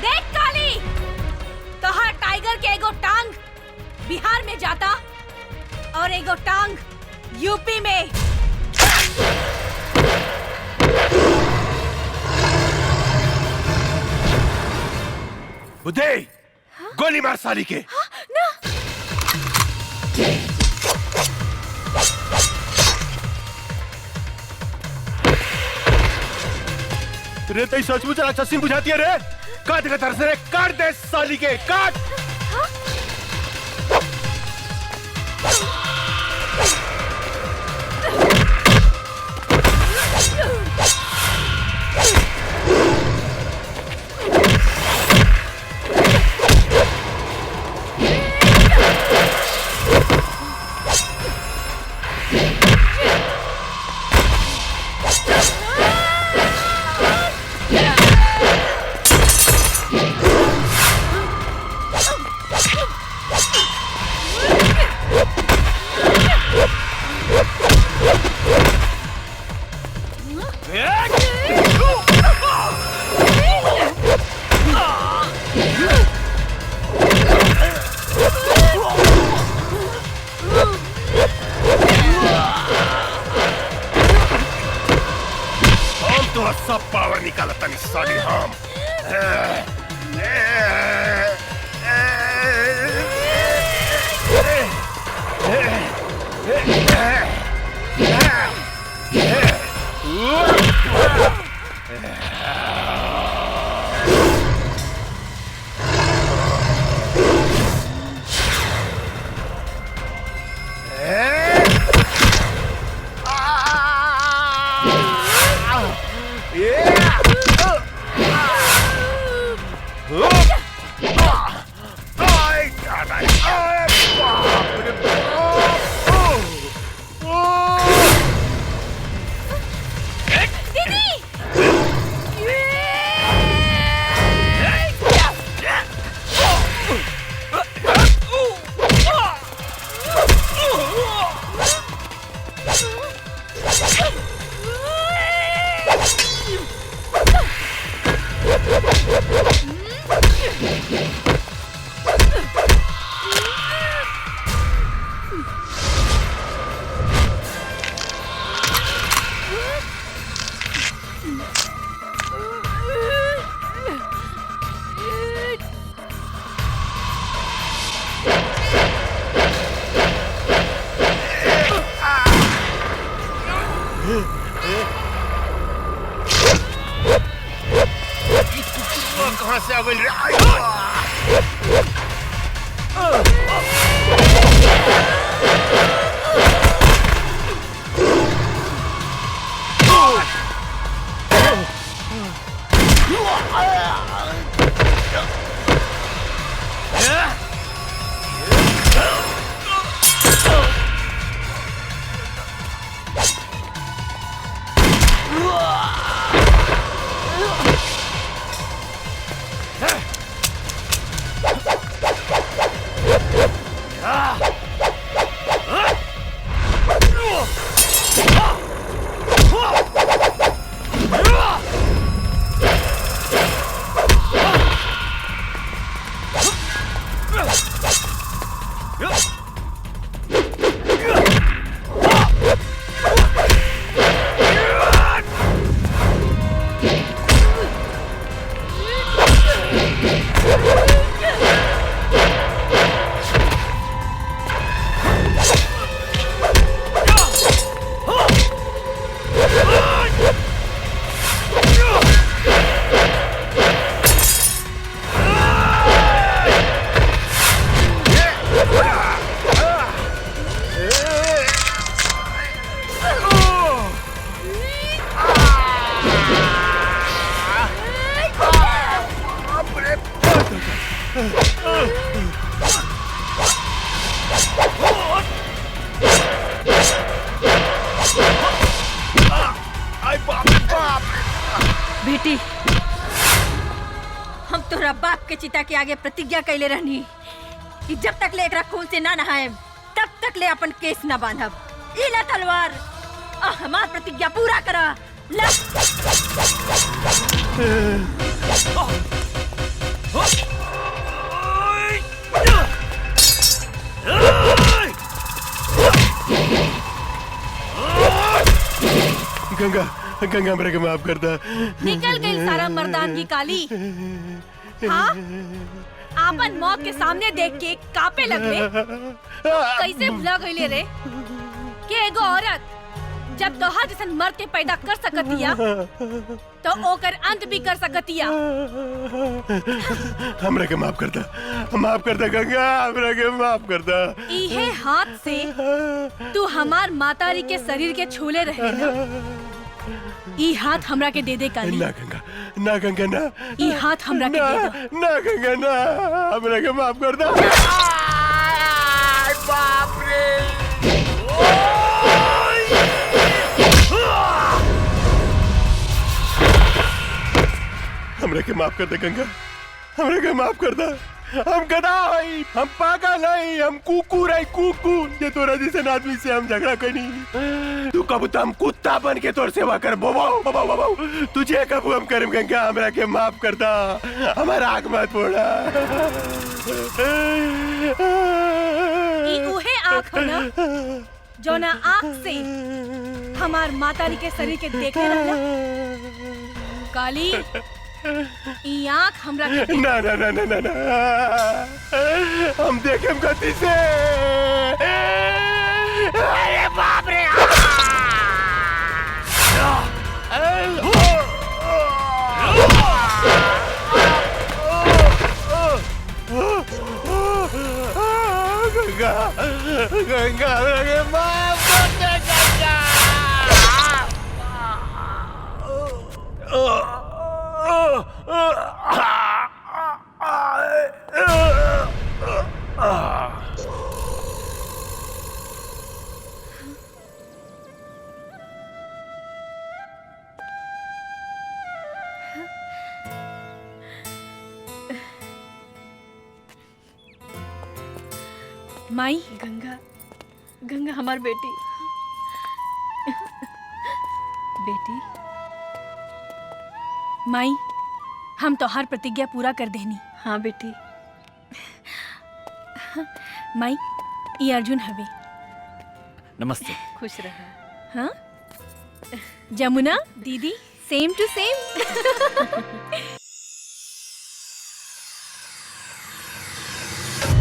देख काली, तोहार टाइगर के एगो टांग बिहार में जाता और एगो टांग यूपी में। बुद्धे, गोली मार साली के। ना। रे तई सचमुच अच्छा सिंह बुझाती है रे। काट के तरफ से काट दे साली के, काट। सब पावर निकाला तनी साली हम। से आ गइल रे आई बेटी, हम तोरा बाप के चिता के आगे प्रतिज्ञा कैले रहनी कि जब तक ले एकरा खून से ना नहाए तब तक ले अपन केस ना बांधब। ई ला तलवार, हमार प्रतिज्ञा पूरा करा। ला। गंगा गंगा मेरे को माफ कर दा। निकल गई सारा मर्दान की काली। हाँ, आपन मौत के सामने देख के कापे लगले। कैसे भुला गईले रे कि एगो औरत जब तोहर जैसन मर्द के पैदा कर सकतिया तो ओकर अंत भी कर सकतिया। हमरा के माफ कर दा गंगा, हमरा के माफ कर दा। इहे हाथ से तू हमार मातारी के शरीर के छूले रहे ना। ई हाथ हमरा के दे दे काली। ना गंगा ना। ई हाथ हमरा के दे दो। ना गंगा ना, हमरा के माफ कर दा। बाप रे हमरा के माफ कर दे गंगा, हमरा के माफ कर दा। हम गधा हई, हम पागल हई, हम कुकुर हई, कुकुर। ये तोरा जैसे आदमी से हम झगड़ा करी। तू कब हम कुत्ता बन के तोर सेवा कर बोबाऊ। तुझे कब हम करम गंगा, हमरा के माफ कर दा। हमारा आग मत फोड़ा। ई उहे आँख हो ना जो ना आँख से हमार मातारी के शरीर के देखे रहला। काली, ई आँख हमरा के ना ना ना ना ना, हम देखेम गति से। अरे बाप रे गंगा गंगा माफ कर दे गंगा। माई, गंगा हमार बेटी। बेटी, माई, हम तोहार प्रतिज्ञा पूरा कर देनी। हाँ बेटी। माई, ये अर्जुन हवे। नमस्ते। खुश रहा। हाँ, जमुना दीदी, सेम टू सेम।